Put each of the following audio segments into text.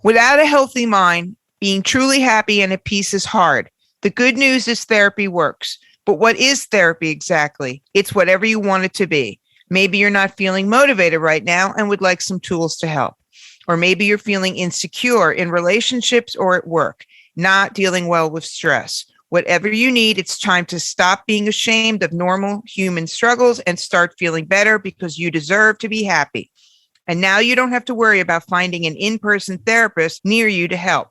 Without a healthy mind, being truly happy and at peace is hard. The good news is therapy works. But what is therapy exactly? It's whatever you want it to be. Maybe you're not feeling motivated right now and would like some tools to help. Or maybe you're feeling insecure in relationships or at work, not dealing well with stress. Whatever you need, it's time to stop being ashamed of normal human struggles and start feeling better because you deserve to be happy. And now you don't have to worry about finding an in-person therapist near you to help.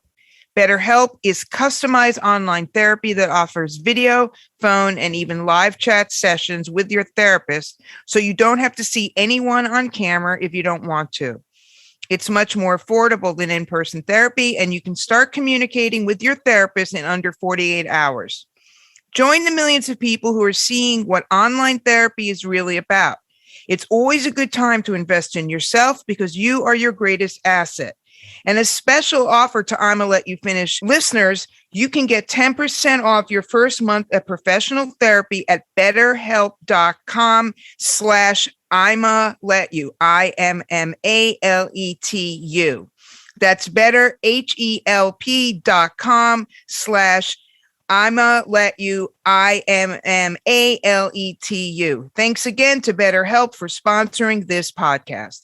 BetterHelp is customized online therapy that offers video, phone, and even live chat sessions with your therapist, so you don't have to see anyone on camera if you don't want to. It's much more affordable than in-person therapy, and you can start communicating with your therapist in under 48 hours. Join the millions of people who are seeing what online therapy is really about. It's always a good time to invest in yourself because you are your greatest asset. And a special offer to ImmaLetYouFinish listeners, you can get 10% off your first month of professional therapy at betterhelp.com/ImmaLetYou, ImmaLetYou. That's betterhelp.com/ImmaLetYou, ImmaLetYou. Thanks again to BetterHelp for sponsoring this podcast.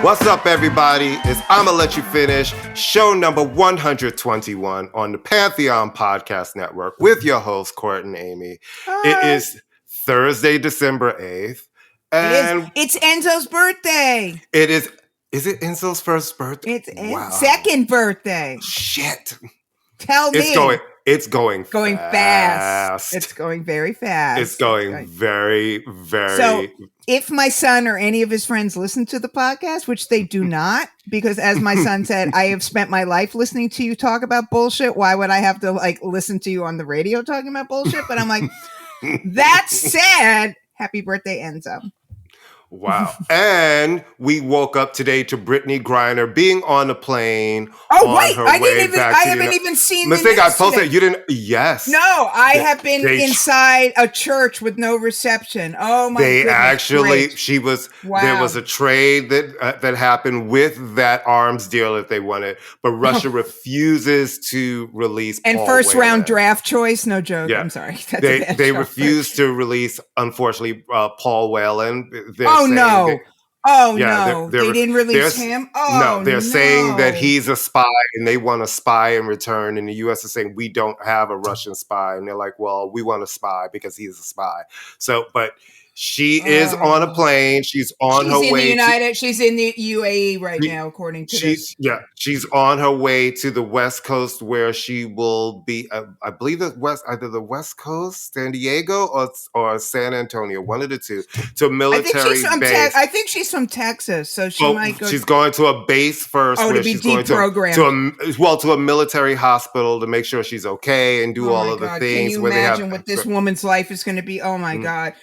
What's up, everybody? It's ImmaLetYouFinish, show number 121 on the Pantheon Podcast Network with your host, Court and Amy. It is Thursday, December 8th. And it's Enzo's birthday. It is. Is it Enzo's first birthday? It's second birthday. Shit. Tell me. It's going fast. It's going very fast. It's going very, very. So if my son or any of his friends listen to the podcast, which they do not, because as my son said, I have spent my life listening to you talk about bullshit. Why would I have to listen to you on the radio talking about bullshit? But I'm like, that said, happy birthday, Enzo. Wow. And we woke up today to Brittany Griner being on a plane. Oh, wait. I haven't even seen the thing I posted. You didn't. Yes. No, I have been inside a church with no reception. Oh, my goodness. They actually, there was a trade that happened with that arms deal that they wanted, but Russia refuses to release And Paul first Whelan. Round draft choice. No joke. Yeah. I'm sorry. They refused to release, unfortunately, Paul Whelan. No. They didn't release him? They're saying that he's a spy and they want a spy in return. And the U.S. is saying, we don't have a Russian spy. And they're like, well, we want a spy because he's a spy. So, but she is on a plane. She's in the UAE right now, according to this. Yeah, she's on her way to the West Coast where she will be, I believe either the West Coast, San Diego or San Antonio, one of the two, to a military base. I think she's from Texas, so she might go. She's going to a base first. To be deprogrammed. To a military hospital to make sure she's okay and do all of the things. Can you imagine what this woman's life is going to be? Oh my God.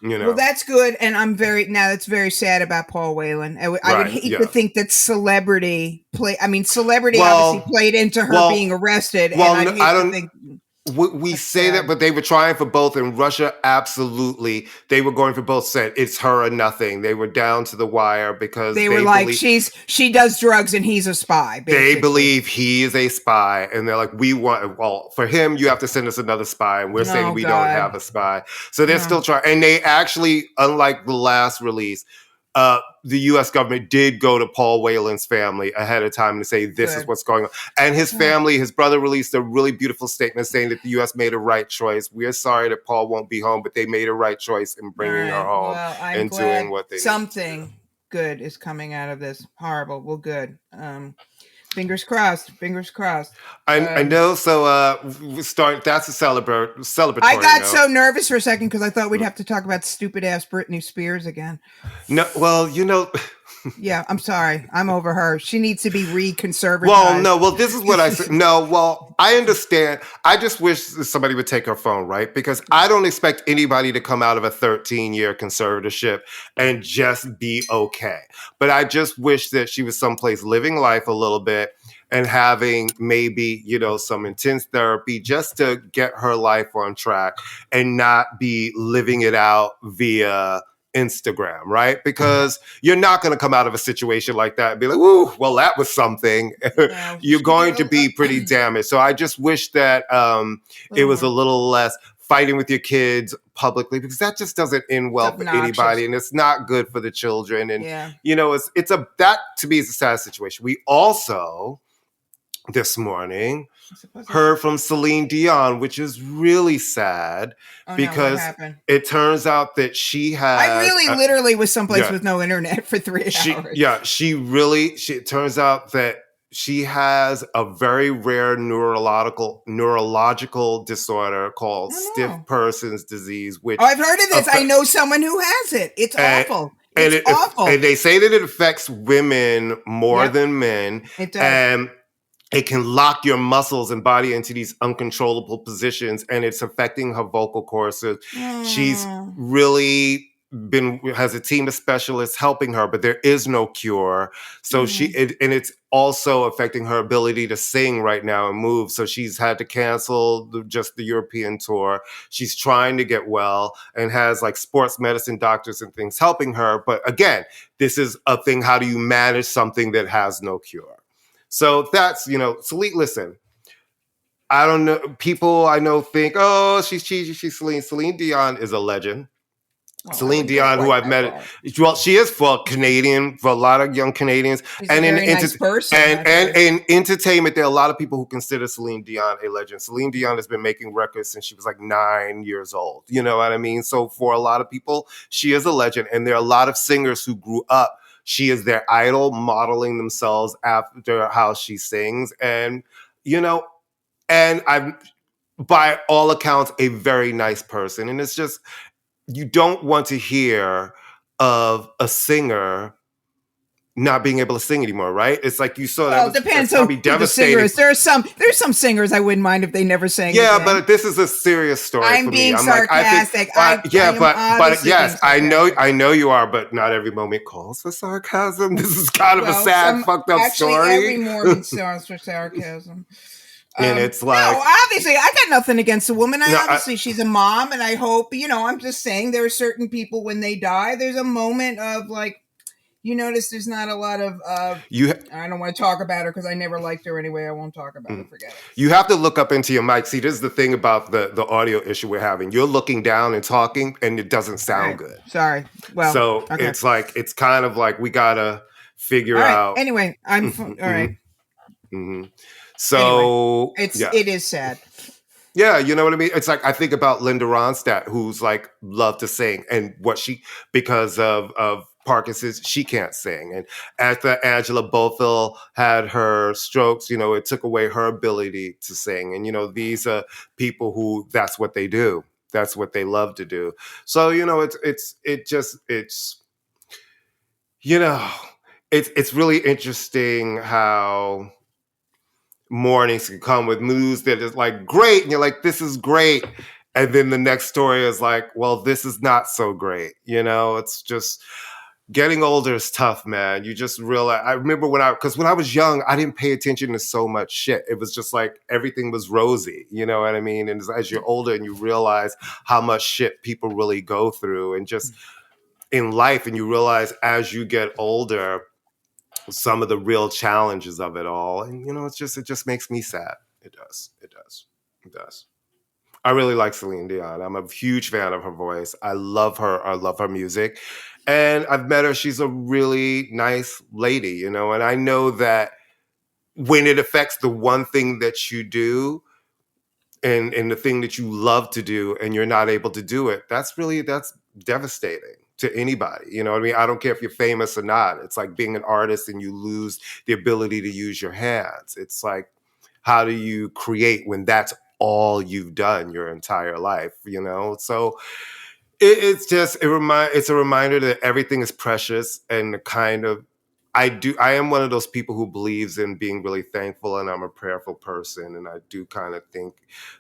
You know. Well, that's good, and that's very sad about Paul Whelan. I would hate to think that celebrity obviously played into her being arrested. We say that, but they were trying for both in Russia. Absolutely, they were going for both. Said it's her or nothing. They were down to the wire because they were like, she does drugs and he's a spy. Basically. They believe he is a spy, and they're like, for him, you have to send us another spy, and we're saying we don't have a spy. So they're still trying, and they actually, unlike the last release, the U.S. government did go to Paul Whelan's family ahead of time to say this is what's going on. And his family, his brother released a really beautiful statement saying that the U.S. made a right choice. We are sorry that Paul won't be home, but they made a right choice in bringing her home and doing what they something good is coming out of this. Horrible. Well, good. Fingers crossed. I know. So we start. That's a celebratory. I got so nervous for a second because I thought we'd have to talk about stupid ass Britney Spears again. No, well, Yeah, I'm sorry. I'm over her. She needs to be reconservatized. Well, no. Well, this is what I said. No, well, I understand. I just wish somebody would take her phone, right? Because I don't expect anybody to come out of a 13-year conservatorship and just be okay. But I just wish that she was someplace living life a little bit. and having maybe, some intense therapy just to get her life on track and not be living it out via Instagram, right? Because you're not going to come out of a situation like that and be like, "Woo, well, that was something." No, You're going to be pretty damaged. So I just wish that it was a little less fighting with your kids publicly, because that just doesn't end well for anybody, and it's not good for the children. And that to me is a sad situation. We also this morning heard from Celine Dion, which is really sad because it turns out that she has. I literally was someplace with no internet for 3 hours. It turns out that she has a very rare neurological disorder called stiff person's disease. Which I've heard of this. I know someone who has it. It's awful. It's awful. And they say that it affects women more than men. It does. And it can lock your muscles and body into these uncontrollable positions, and it's affecting her vocal cords. So she's really has a team of specialists helping her, but there is no cure. So and it's also affecting her ability to sing right now and move. So she's had to cancel just the European tour. She's trying to get well and has like sports medicine doctors and things helping her. But again, this is a thing. How do you manage something that has no cure? So that's, Celine, listen, I don't know. People I know think, oh, she's cheesy. She's Celine. Celine Dion is a legend. Celine Dion, who I've met, well, she is for a lot of young Canadians. She's and a very nice person. And in entertainment, there are a lot of people who consider Celine Dion a legend. Celine Dion has been making records since she was like 9 years old. You know what I mean? So for a lot of people, she is a legend. And there are a lot of singers who grew up. She is their idol, modeling themselves after how she sings. And, and I'm, by all accounts, a very nice person. And it's just, you don't want to hear of a singer not being able to sing anymore, right? It's like you saw that. Well, it depends on the singers. There's some singers I wouldn't mind if they never sang. Yeah, again. But this is a serious story. I'm for being me. sarcastic. But yes, I know you are, but not every moment calls for sarcasm. This is kind of a sad, fucked up story. Every morning calls for sarcasm. And it's like, no, obviously, I got nothing against a woman. Obviously, she's a mom, and I hope, I'm just saying there are certain people when they die, there's a moment of like, you notice there's not a lot of, I don't want to talk about her because I never liked her anyway. I won't talk about her. Forget it. You have to look up into your mic. See, this is the thing about the audio issue we're having. You're looking down and talking, and it doesn't sound good. Sorry. Well, so it's like, it's kind of like we got to figure out. Anyway, I'm all right. Mm-hmm. So anyway, it is sad. Yeah, you know what I mean? It's like I think about Linda Ronstadt, who's like loved to sing, and because of Parkinson's, she can't sing. And after Angela Bofill had her strokes, it took away her ability to sing. And these are people who that's what they do. That's what they love to do. So it's really interesting how mornings can come with news that is like great, and you're like, this is great, and then the next story is like, well, this is not so great. It's just getting older is tough, man. You just realize. I remember when I was young, I didn't pay attention to so much shit. It was just like everything was rosy, you know what I mean? And as you're older and you realize how much shit people really go through, and just in life, and you realize as you get older some of the real challenges of it all. And, it just makes me sad. It does. I really like Celine Dion. I'm a huge fan of her voice. I love her. I love her music. And I've met her. She's a really nice lady, and I know that when it affects the one thing that you do and the thing that you love to do, and you're not able to do it, that's devastating to anybody. You know what I mean? I don't care if you're famous or not. It's like being an artist and you lose the ability to use your hands. It's like, how do you create when that's all you've done your entire life? So it's a reminder that everything is precious, and I am one of those people who believes in being really thankful, and I'm a prayerful person. And I do kind of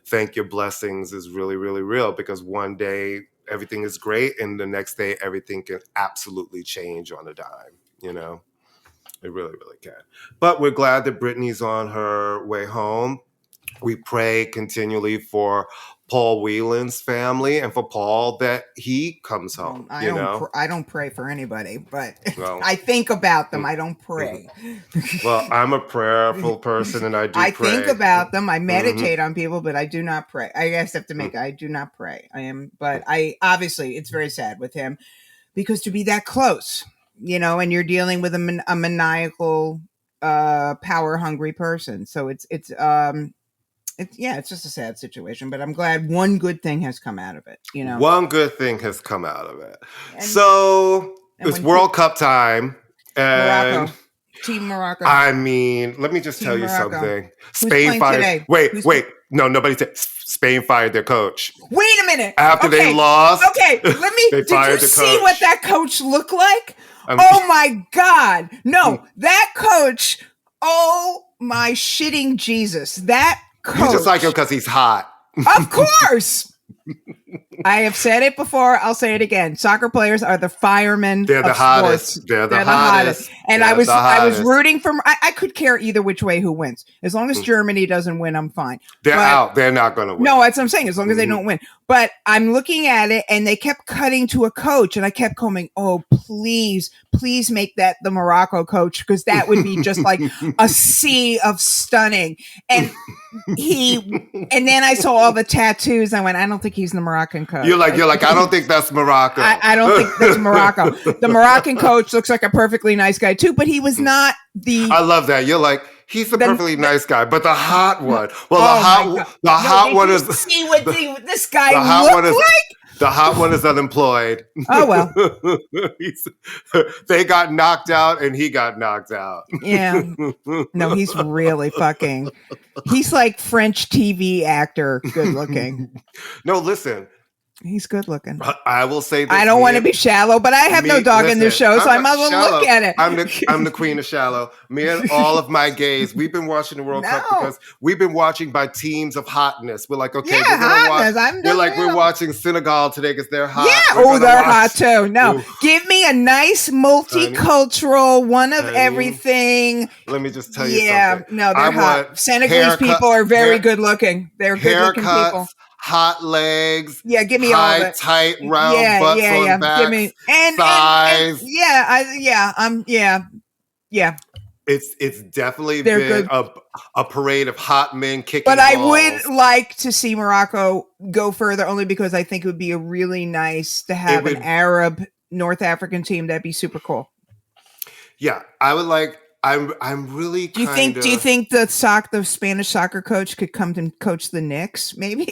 thank your blessings is really, really real, because one day everything is great, and the next day everything can absolutely change on a dime, It really, really can. But we're glad that Brittany's on her way home. We pray continually for Paul Whelan's family and for Paul that he comes home. I don't pray for anybody, but I think about them. I don't pray. Well, I'm a prayerful person, and I pray. Think about them. I meditate on people, but I do not pray. I guess I have to I do not pray. But obviously it's very sad with him, because to be that close, and you're dealing with a maniacal, power hungry person. So it's just a sad situation, but I'm glad one good thing has come out of it. One good thing has come out of it. So it's World Cup time. And Morocco. Team Morocco. I mean, let me just tell you something. Spain fired. Today? Wait. No, nobody said Spain fired their coach. Wait a minute. After they lost. Okay, did you see what that coach looked like? Oh my God. No, that coach. Oh my shitting Jesus. That coach. You just like him because he's hot. Of course. I have said it before. I'll say it again. Soccer players are the firemen. They're the hottest. They're the hottest. And I was rooting for. I could care either which way who wins, as long as Germany doesn't win. I'm fine. They're out. They're not going to win. No, that's what I'm saying. As long as they don't win. But I'm looking at it, and they kept cutting to a coach, and I kept going, "Oh, please make that the Morocco coach, because that would be just like a sea of stunning." And and then I saw all the tattoos. I went, I don't think he's the Moroccan coach. You're like, I don't think that's Morocco. I don't think that's Morocco. The Moroccan coach looks like a perfectly nice guy too, but he was not the. I love that. You're like, he's a perfectly nice guy, but the hot one. Well, the hot one is. See what this guy looked like? The hot one is unemployed. Oh, well. They got knocked out and he got knocked out. Yeah. No, he's really fucking. He's like French TV actor, good looking. No, listen. He's good looking. I will say this. I don't want to be shallow, but I have no dog in this show, so I might as well look at it. I'm the queen of shallow. Me and all of my gays, we've been watching the World Cup because we've been watching by teams of hotness. We're like, okay, we're gonna watch. We're watching Senegal today because they're hot. Yeah, they're hot too. No, give me a nice multicultural one of everything. Let me just tell you something. Yeah, no, they're hot. Senegalese people are very good looking. They're good looking people. Hot legs. Yeah, give me all of it. Tight, round butts on back. Give me thighs. It's definitely been a parade of hot men kicking balls. But I would like to see Morocco go further, only because I think it would be a really nice to have an Arab North African team. That'd be super cool. Yeah, I would like. I'm really. Do you think the Spanish soccer coach could come and coach the Knicks? Maybe.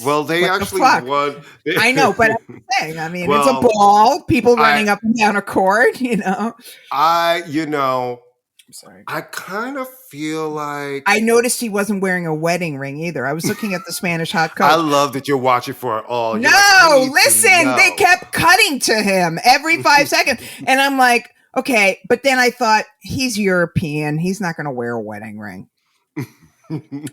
Well, they actually won. I know, but I'm saying, it's a ball. People running up and down a court. I'm sorry. I kind of feel like I noticed he wasn't wearing a wedding ring either. I was looking at the Spanish hot coach. I love that you're watching for it all. No, listen, they kept cutting to him every 5 seconds, and I'm like. Okay, but then I thought, he's European. He's not going to wear a wedding ring.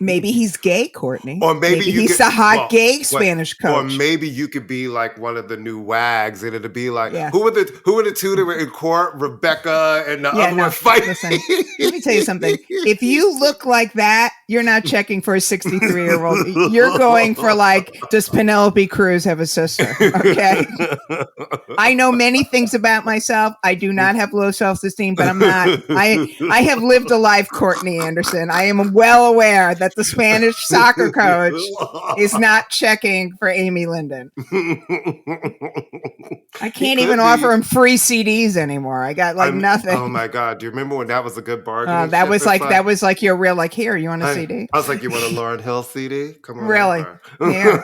Maybe he's gay, Courtney. Or maybe he's the hot gay Spanish coach. Or maybe you could be like one of the new wags, and it'd be like, who were the two that were in court? Rebecca and the other one fighting. Listen, let me tell you something. If you look like that, you're not checking for a 63-year-old. You're going for like, does Penelope Cruz have a sister? Okay. I know many things about myself. I do not have low self-esteem, but I'm not. I have lived a life, Courtney Anderson. I am well aware that the Spanish soccer coach is not checking for Amy Linden. I can't even offer him free CDs anymore. I got nothing. Oh my God. Do you remember when that was a good bargain? That was like your real, like, here, you want a CD? I was like, you want a Lauryn Hill CD? Come on. Really? Yeah.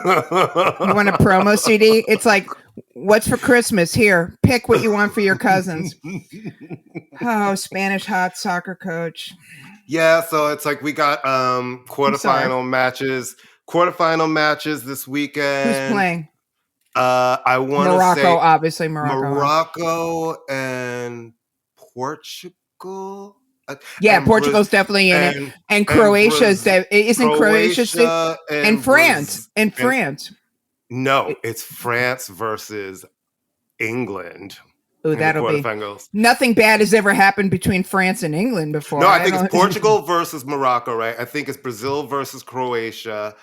You want a promo CD? It's like, what's for Christmas? Here, pick what you want for your cousins. Oh, Spanish hot soccer coach. Yeah, so it's like we got quarterfinal matches this weekend. Who's playing? I want to say Morocco, obviously Morocco and Portugal. Yeah, Portugal's definitely in it, and Croatia's isn't Croatia and France and France. No, it's France versus England. Oh, that'll be nothing bad has ever happened between France and England before. No, I think it's Portugal versus Morocco, right? I think it's Brazil versus Croatia.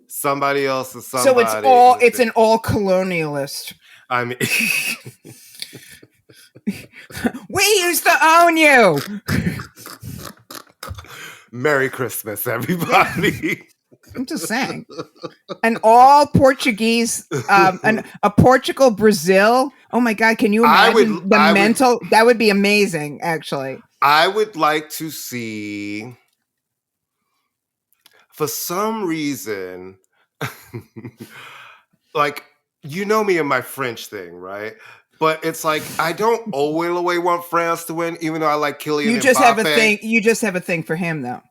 Somebody else is somebody. So it's an all colonialist. I mean, we used to own you. Merry Christmas, everybody. I'm just saying. An all Portuguese, a Portugal Brazil. Oh my God! Can you imagine that would be amazing. Actually, I would like to see. For some reason, like, you know me and my French thing, right? But it's like I don't all the way want France to win, even though I like Kylian. You just have a thing. You just have a thing for him, though.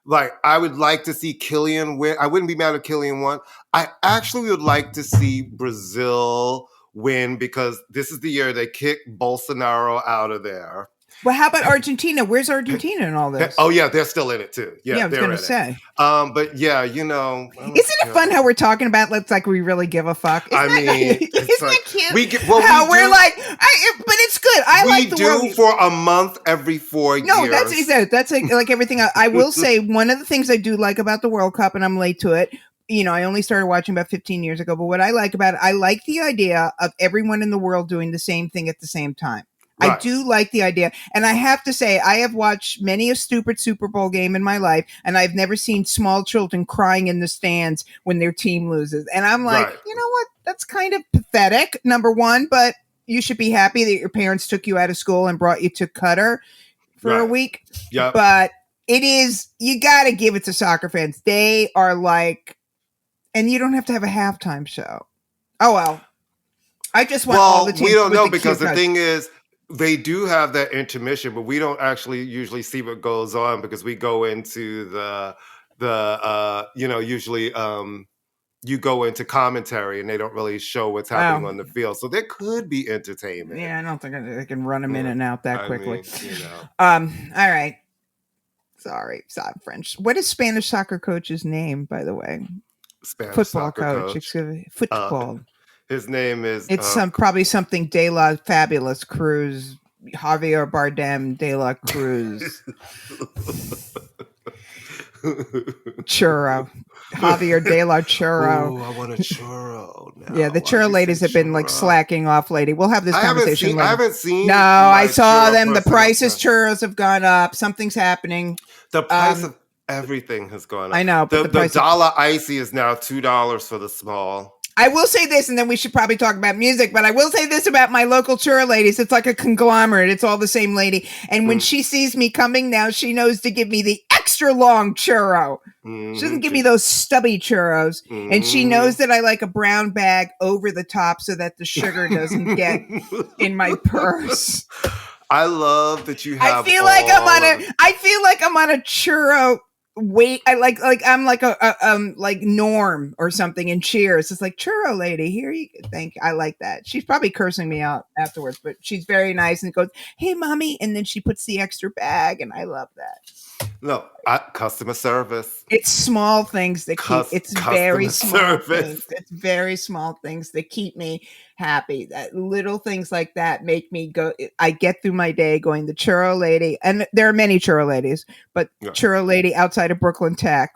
Like, I would like to see Kylian win. I wouldn't be mad if Kylian won. I actually would like to see Brazil win because this is the year they kick Bolsonaro out of there. Well, how about Argentina? Where's Argentina in all this? Oh, yeah, they're still in it, too. Yeah I was going to say. But, yeah, you know. Isn't it fun how we're talking about it's like we really give a fuck? Isn't that cute? We're like, but it's good. I like the world. We do for a month every 4 years. No, that's exactly. That's like everything. I will say one of the things I do like about the World Cup, and I'm late to it, you know, I only started watching about 15 years ago, but what I like about it, I like the idea of everyone in the world doing the same thing at the same time. Right. I do like the idea. And I have to say, I have watched many a stupid Super Bowl game in my life, and I've never seen small children crying in the stands when their team loses. And I'm like, You know what? That's kind of pathetic, number one, but you should be happy that your parents took you out of school and brought you to Qatar for a week. Yeah. But it is, you got to give it to soccer fans. They are like, and you don't have to have a halftime show. Oh, well. I just want all the teams. We don't know because the thing is, they do have that intermission, but we don't actually usually see what goes on because we go into the usually you go into commentary and they don't really show what's happening on the field. So there could be entertainment. Yeah, I don't think they can run them in and out that quickly. All right. Sorry, French. What is Spanish soccer coach's name, by the way? Spanish football coach. Football. His name is... It's probably something De La Fabulous Cruz. Javier Bardem De La Cruz. Churro. Javier De La Churro. Oh, I want a churro now. Yeah, the churro ladies have been like slacking off lately. We'll have this conversation later. I haven't seen... No, I saw them. The prices churros have gone up. Something's happening. The price of everything has gone up. I know. But the dollar icy is now $2 for the small. I will say this, and then we should probably talk about music, but I will say this about my local churro ladies. It's like a conglomerate. It's all the same lady. And when she sees me coming now, she knows to give me the extra long churro. She doesn't give me those stubby churros. And she knows that I like a brown bag over the top so that the sugar doesn't get in my purse. I love that you have I feel like I'm on a churro. Wait, I'm like a like Norm or something in Cheers. It's like, churro lady, here you thank you. I like that. She's probably cursing me out afterwards, but she's very nice and goes, hey mommy, and then she puts the extra bag, and I love that. No, customer service. It's small things that keep it's very small things. It's very small things that keep me happy. That little things like that make me go. I get through my day going the churro lady, and there are many churro ladies, but churro lady outside of Brooklyn Tech,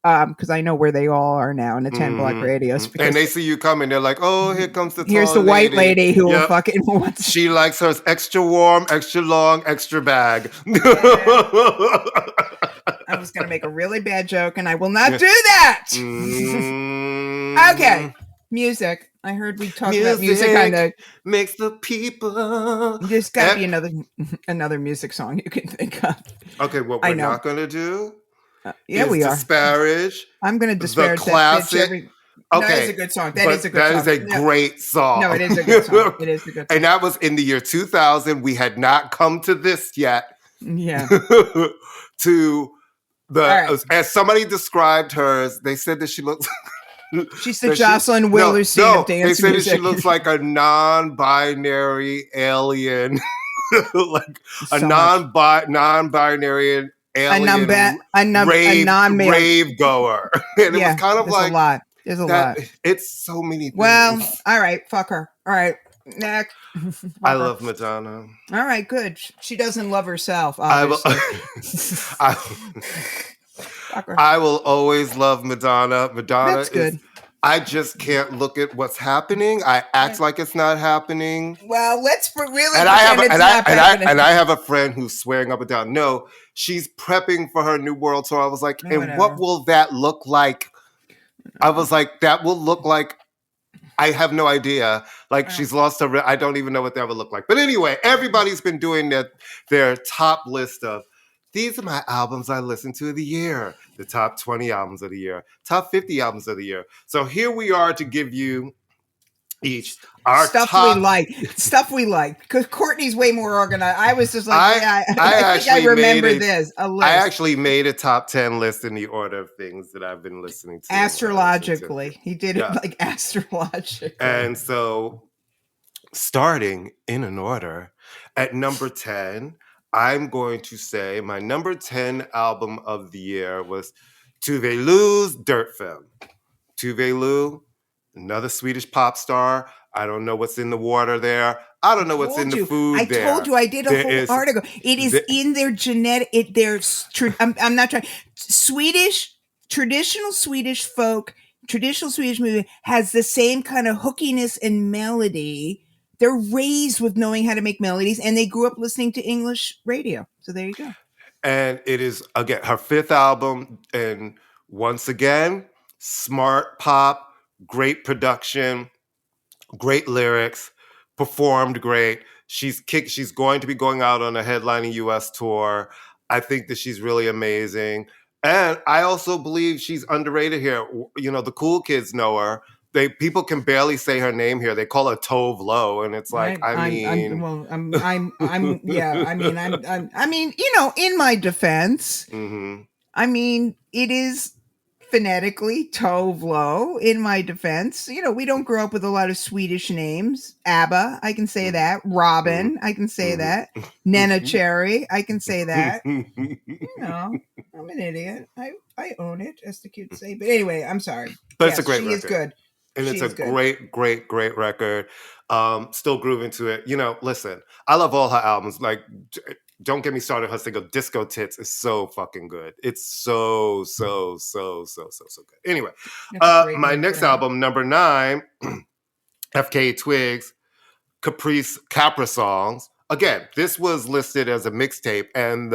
because I know where they all are now in the 10 block radius. And they see you coming, they're like, "Oh, here comes the here's the white lady who will fucking want." She likes hers extra warm, extra long, extra bag. I was going to make a really bad joke, and I will not do that. Okay, music. I heard we talked about music. Kind makes the people. There's got to be another music song you can think of. Okay, what we're not going to do. We are. Disparage. I'm going to disparage the classic. Okay, that is a good song. That is a great song. No, it is a good song. It is a good song. And that was in the year 2000. We had not come to this yet. Yeah. To the as somebody described hers, they said that she looks. She's the Jocelyn Wilderstein of dance music. They said that she looks like a non-binary alien, like a non-binary alien rave goer. And it was kind of like a lot. There's a lot. It's so many things. Well, all right, fuck her. All right. Next. I love Madonna. All right, good. She doesn't love herself, I will, obviously. I will always love Madonna. Madonna That's good. I just can't look at what's happening. I act like it's not happening. Well, let's really and pretend it's not happening. I have a friend who's swearing up and down. No, she's prepping for her new world tour. I was like, and what will that look like? I was like, that will look like, I have no idea. Like she's lost her. I don't even know what that would look like. But anyway, everybody's been doing their top list of, these are my albums I listened to of the year. The top 20 albums of the year. Top 50 albums of the year. So here we are to give you each our stuff top. We like. Stuff we like. Because Courtney's way more organized. I was just like, I think I remember this. A list. I actually made a top 10 list in the order of things that I've been listening to. Astrologically. He did it like astrologically. And so starting in an order, at number 10, I'm going to say my number 10 album of the year was Tove Lo's Dirt Film. Tove Lo, another Swedish pop star. I don't know what's in the water there. I don't know what's in the food there. I told you, I did a whole article. It is in their genetic. I'm not trying. Traditional Swedish folk, traditional Swedish movie has the same kind of hookiness and melody. They're raised with knowing how to make melodies, and they grew up listening to English radio. So there you go. And it is, again, her fifth album. And once again, smart pop, great production, great lyrics, performed great. She's going to be going out on a headlining US tour. I think that she's really amazing. And I also believe she's underrated here. You know, the cool kids know her. People can barely say her name here. They call her Tove Lo, and it's like, I mean, you know, in my defense, I mean, it is phonetically Tove Lo. In my defense, you know, we don't grow up with a lot of Swedish names. ABBA, I can say that. Robin, I can say that. Nena Cherry, I can say that. You know, I'm an idiot. I own it, as the kids say. But anyway, I'm sorry. But it's a great record. She is good. And it's a great, great, great record. Still grooving to it. You know, listen, I love all her albums. Like, don't get me started. Her single Disco Tits is so fucking good. It's so good. Anyway, my next album, number 9, FKA Twigs, Capra Songs. Again, this was listed as a mixtape, and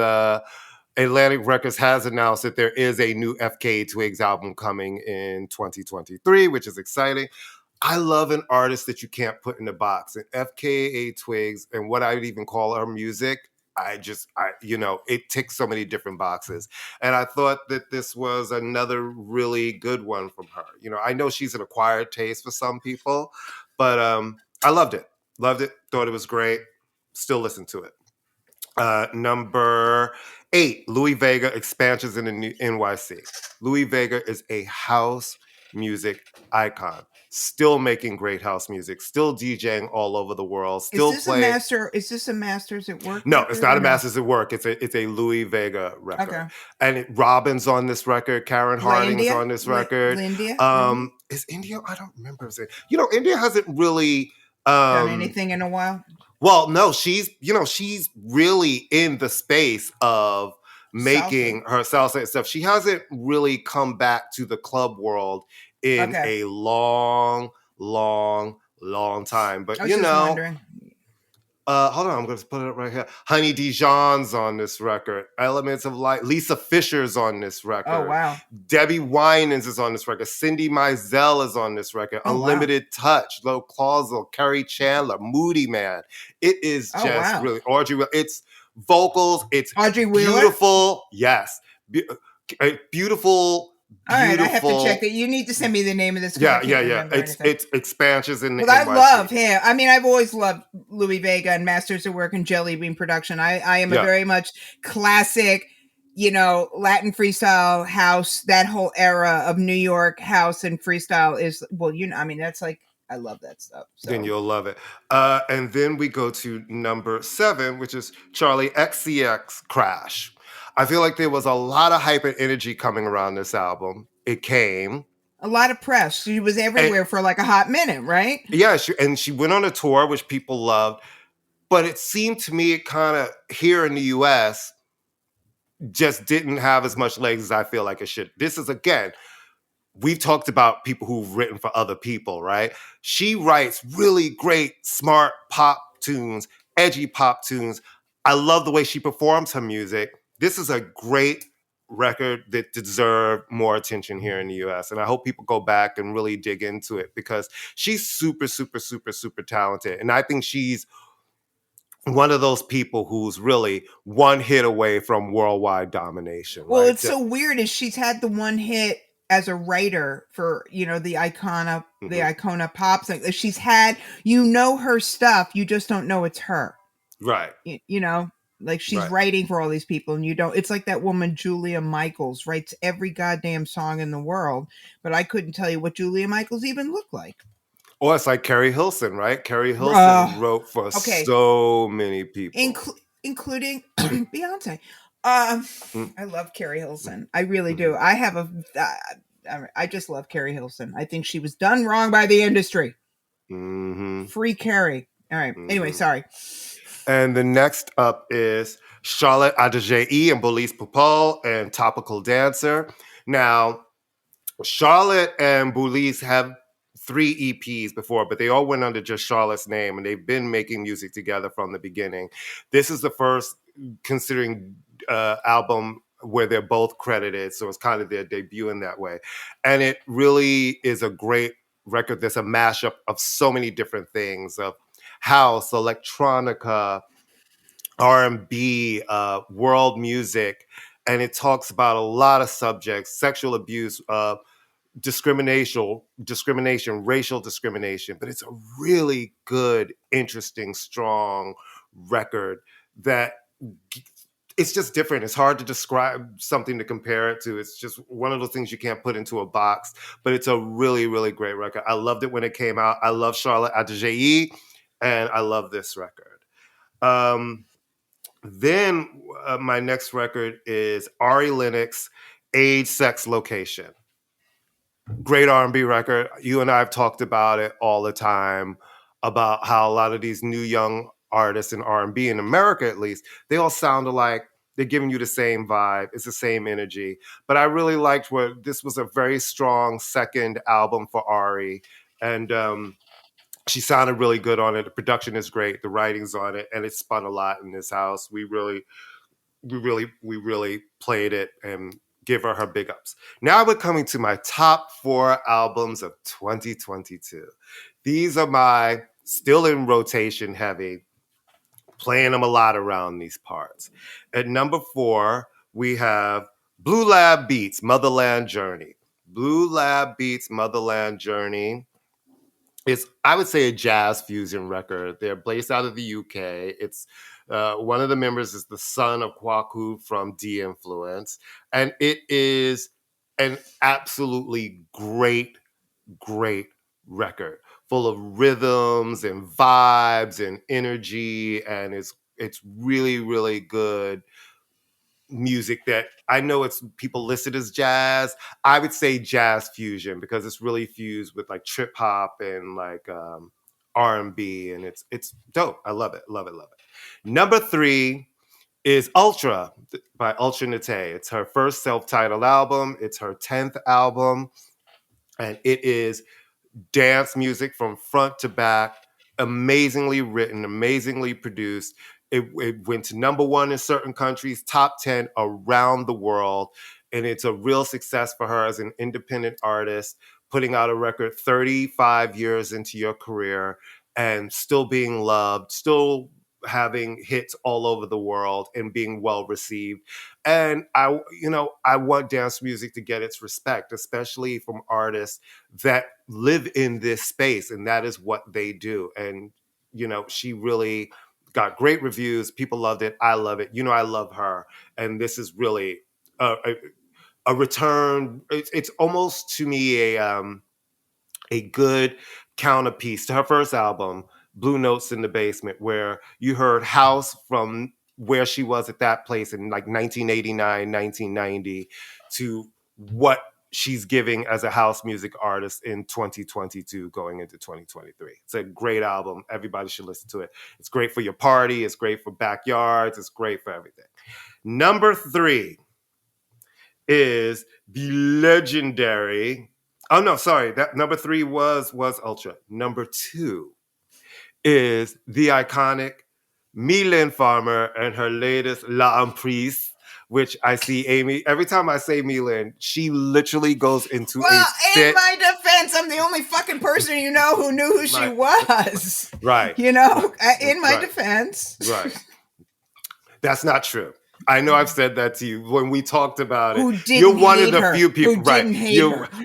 Atlantic Records has announced that there is a new FKA Twigs album coming in 2023, which is exciting. I love an artist that you can't put in a box. And FKA Twigs, and what I would even call her music, you know, it ticks so many different boxes. And I thought that this was another really good one from her. You know, I know she's an acquired taste for some people, but I loved it. Loved it. Thought it was great. Still listen to it. Number 8, Louis Vega, Expansions in the NYC. Louis Vega is a house music icon. Still making great house music. Still DJing all over the world. Still playing. Is this a Masters at Work? No, it's not a Masters at Work. It's a Louis Vega record. Okay. And Robin's on this record. Karen Harding's on this record. India? Is India? I don't remember. You know, India hasn't really done anything in a while. Well, no, she's really in the space of making her salsa and stuff. She hasn't really come back to the club world in a long time. But you know, hold on, I'm going to put it right here. Honey Dijon's on this record. Elements of Light. Lisa Fisher's on this record. Oh, wow. Debbie Winans is on this record. Cindy Mizell is on this record. Unlimited Touch. Low Clausel. Kerry Chandler. Moody Man. It is just really Audrey. It's vocals. It's Audrey Wheeler? Beautiful. Yes. Beautiful. All right, I have to check it. You need to send me the name of this. Yeah. It's Expansions in the NYC. I love him. I mean, I've always loved Louis Vega and Masters at Work and Jelly Bean Production. I am a very much classic, you know, Latin freestyle house. That whole era of New York house and freestyle is, well, you know, I mean, that's like, I love that stuff. So. Then you'll love it. And then we go to number 7, which is Charlie XCX Crash. I feel like there was a lot of hype and energy coming around this album. It came. A lot of press. She was everywhere for like a hot minute, right? Yeah, she went on a tour, which people loved. But it seemed to me it kind of here in the US just didn't have as much legs as I feel like it should. This is, again, we've talked about people who've written for other people, right? She writes really great, smart pop tunes, edgy pop tunes. I love the way she performs her music. This is a great record that deserved more attention here in the US. And I hope people go back and really dig into it because she's super, super, super, super talented. And I think she's one of those people who's really one hit away from worldwide domination. Well, right? It's so weird is she's had the one hit as a writer for, the Icona Pop thing. She's had, her stuff, you just don't know it's her. Right. Like she's writing for all these people and you don't, it's like that woman, Julia Michaels, writes every goddamn song in the world, but I couldn't tell you what Julia Michaels even looked like. Or it's like Carrie Hilson, right? Carrie Hilson wrote for so many people. Including Beyonce. I love Carrie Hilson. I really do. I just love Carrie Hilson. I think she was done wrong by the industry. Free Carrie. All right. Anyway, sorry. And the next up is Charlotte Adejeyi and Bolis Popol and Topical Dancer. Now, Charlotte and Bolis have 3 EPs before, but they all went under just Charlotte's name, and they've been making music together from the beginning. This is the first, considering album where they're both credited, so it's kind of their debut in that way. And it really is a great record. There's a mashup of so many different things, of house, electronica, R&B, world music, and it talks about a lot of subjects: sexual abuse, discrimination, racial discrimination. But it's a really good, interesting, strong record that it's just different. It's hard to describe something to compare it to. It's just one of those things you can't put into a box, but it's a really, really great record. I loved it when it came out. I love Charlotte Adejeyi, and I love this record. Then my next record is Ari Lennox, Age, Sex, Location. Great R&B record. You and I have talked about it all the time, about how a lot of these new young artists in R&B, in America at least, they all sound alike. They're giving you the same vibe. It's the same energy. But I really liked this was a very strong second album for Ari. And she sounded really good on it. The production is great. The writing's on it. And it spun a lot in this house. We really played it and give her big ups. Now we're coming to my top 4 albums of 2022. These are my, still in rotation heavy, playing them a lot around these parts. At number 4, we have Blue Lab Beats, Motherland Journey. Blue Lab Beats, Motherland Journey is, I would say, a jazz fusion record. They're based out of the UK. It's one of the members is the son of Kwaku from D-Influence. And it is an absolutely great, great record, full of rhythms and vibes and energy. And it's really, really good music that I know it's people listed as jazz. I would say jazz fusion because it's really fused with like trip hop and like R&B, and it's dope. I love it, love it, love it. Number 3 is Ultra by Ultra Nate. It's her first self-titled album. It's her 10th album, and it is dance music from front to back, amazingly written, amazingly produced. It went to number 1 in certain countries, top 10 around the world. And it's a real success for her as an independent artist, putting out a record 35 years into your career and still being loved, still having hits all over the world and being well received. And I want dance music to get its respect, especially from artists that live in this space, and that is what they do. And she really got great reviews. People loved it. I love it. I love her. And this is really a return. It's almost to me a good counterpiece to her first album, Blue Notes in the Basement, where you heard house from where she was at that place in like 1989, 1990, to what she's giving as a house music artist in 2022 going into 2023. It's a great album. Everybody should listen to it. It's great for your party. It's great for backyards. It's great for everything. Number 3 is the legendary. Oh no, sorry. That number 3 was Ultra. Number 2 is the iconic Mylène Farmer and her latest La Emprise, which I see Amy, every time I say Mylène, she literally goes into a fit. In my defense, I'm the only fucking person you know who knew who she was. Right. You know, in my defense. Right. That's not true. I know I've said that to you when we talked about it. You're one of the few people, right?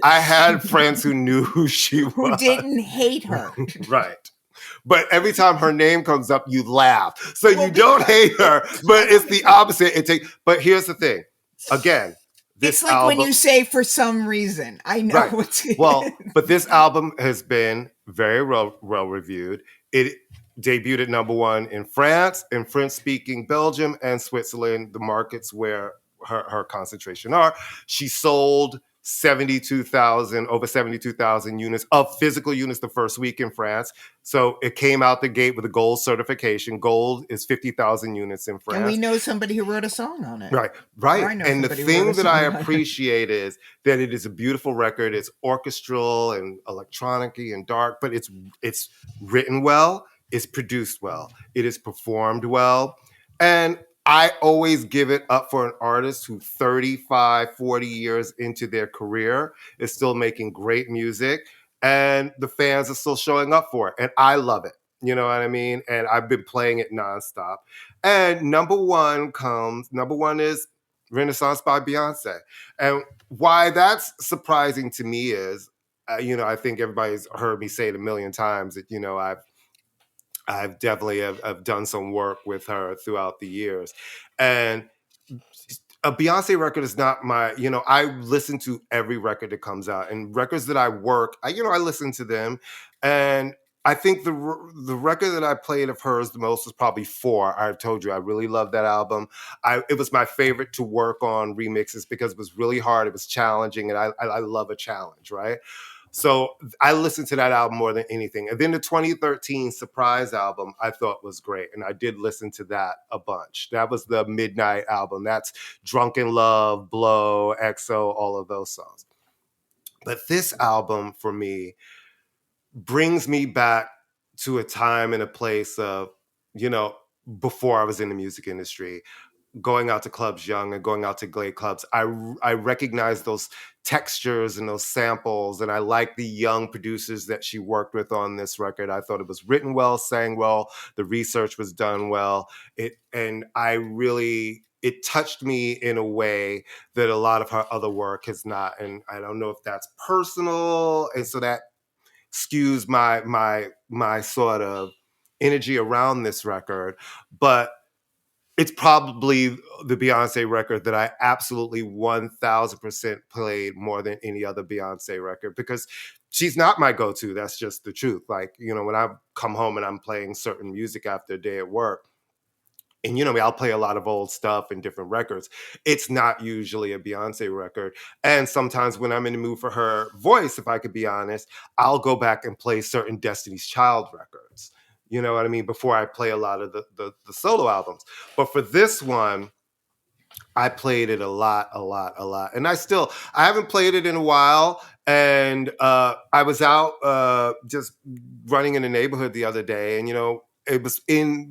I had friends who knew who she was. Who didn't hate her. Right. But every time her name comes up, you laugh. So you don't hate her, but it's the opposite. But here's the thing. Again, this it's like album, when you say for some reason. I know. Right. But this album has been very well reviewed. It debuted at number 1 in France, in French-speaking Belgium, and Switzerland, the markets where her concentration are. She sold over 72,000 units of physical units the first week in France. So it came out the gate with a gold certification. Gold is 50,000 units in France. And we know somebody who wrote a song on it. Right. And the thing that I appreciate is that it is a beautiful record. It's orchestral and electronic-y and dark, but it's written well. It's produced well. It is performed well. And I always give it up for an artist who 35, 40 years into their career is still making great music and the fans are still showing up for it. And I love it. You know what I mean? And I've been playing it nonstop. And number one is Renaissance by Beyonce. And why that's surprising to me is, I think everybody's heard me say it a million times that, I've definitely have done some work with her throughout the years. And a Beyonce record is not my, I listen to every record that comes out, and records that I listen to them. And I think the record that I played of hers the most was probably 4. I told you I really love that album. It was my favorite to work on remixes because it was really hard. It was challenging, and I love a challenge, right? So I listened to that album more than anything. And then the 2013 Surprise album I thought was great. And I did listen to that a bunch. That was the Midnight album. That's Drunken Love, Blow, EXO, all of those songs. But this album for me brings me back to a time and a place of, before I was in the music industry, going out to clubs young and going out to gay clubs. I recognize those textures and those samples, and I like the young producers that she worked with on this record. I thought it was written well, sang well, the research was done well. It touched me in a way that a lot of her other work has not. And I don't know if that's personal, and so that skews my sort of energy around this record, but it's probably the Beyonce record that I absolutely 1,000% played more than any other Beyonce record, because she's not my go-to. That's just the truth. Like, when I come home and I'm playing certain music after a day at work, and I'll play a lot of old stuff and different records. It's not usually a Beyonce record. And sometimes when I'm in the mood for her voice, if I could be honest, I'll go back and play certain Destiny's Child records. You know what I mean? Before I play a lot of the solo albums. But for this one, I played it a lot. And I haven't played it in a while. And I was out just running in the neighborhood the other day. And, it was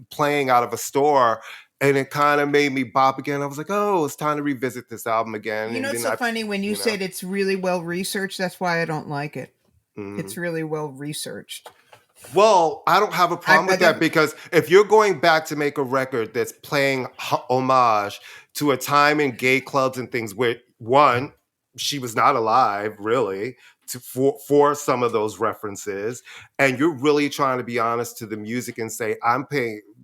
playing out of a store. And it kind of made me bop again. I was like, oh, it's time to revisit this album again. It's so funny when you said it's really well researched. That's why I don't like it. Mm-hmm. It's really well researched. Well, I don't have a problem with that, because if you're going back to make a record that's playing homage to a time in gay clubs and things where, one, she was not alive, really, for some of those references, and you're really trying to be honest to the music and say,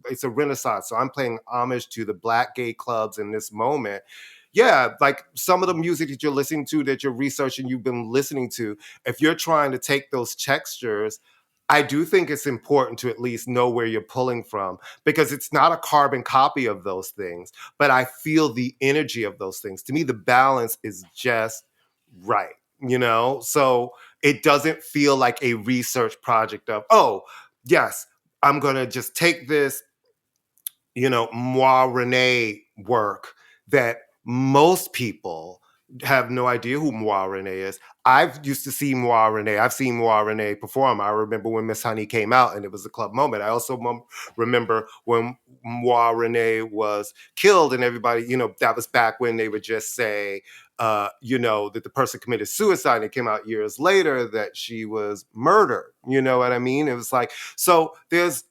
it's a renaissance, so I'm paying homage to the Black gay clubs in this moment. Yeah, like some of the music that you're listening to, that you're researching, you've been listening to, if you're trying to take those textures, I do think it's important to at least know where you're pulling from, because it's not a carbon copy of those things, but I feel the energy of those things. To me, the balance is just right. So it doesn't feel like a research project of, oh, yes, I'm going to just take this, Moi Renee work that most people have no idea who Moi Renee is. I've used to see Moi Renee. I've seen Moi Renee perform. I remember when Miss Honey came out and it was a club moment. I also remember when Moi Renee was killed and everybody, that was back when they would just say, that the person committed suicide, and it came out years later that she was murdered. You know what I mean? It was like, so there's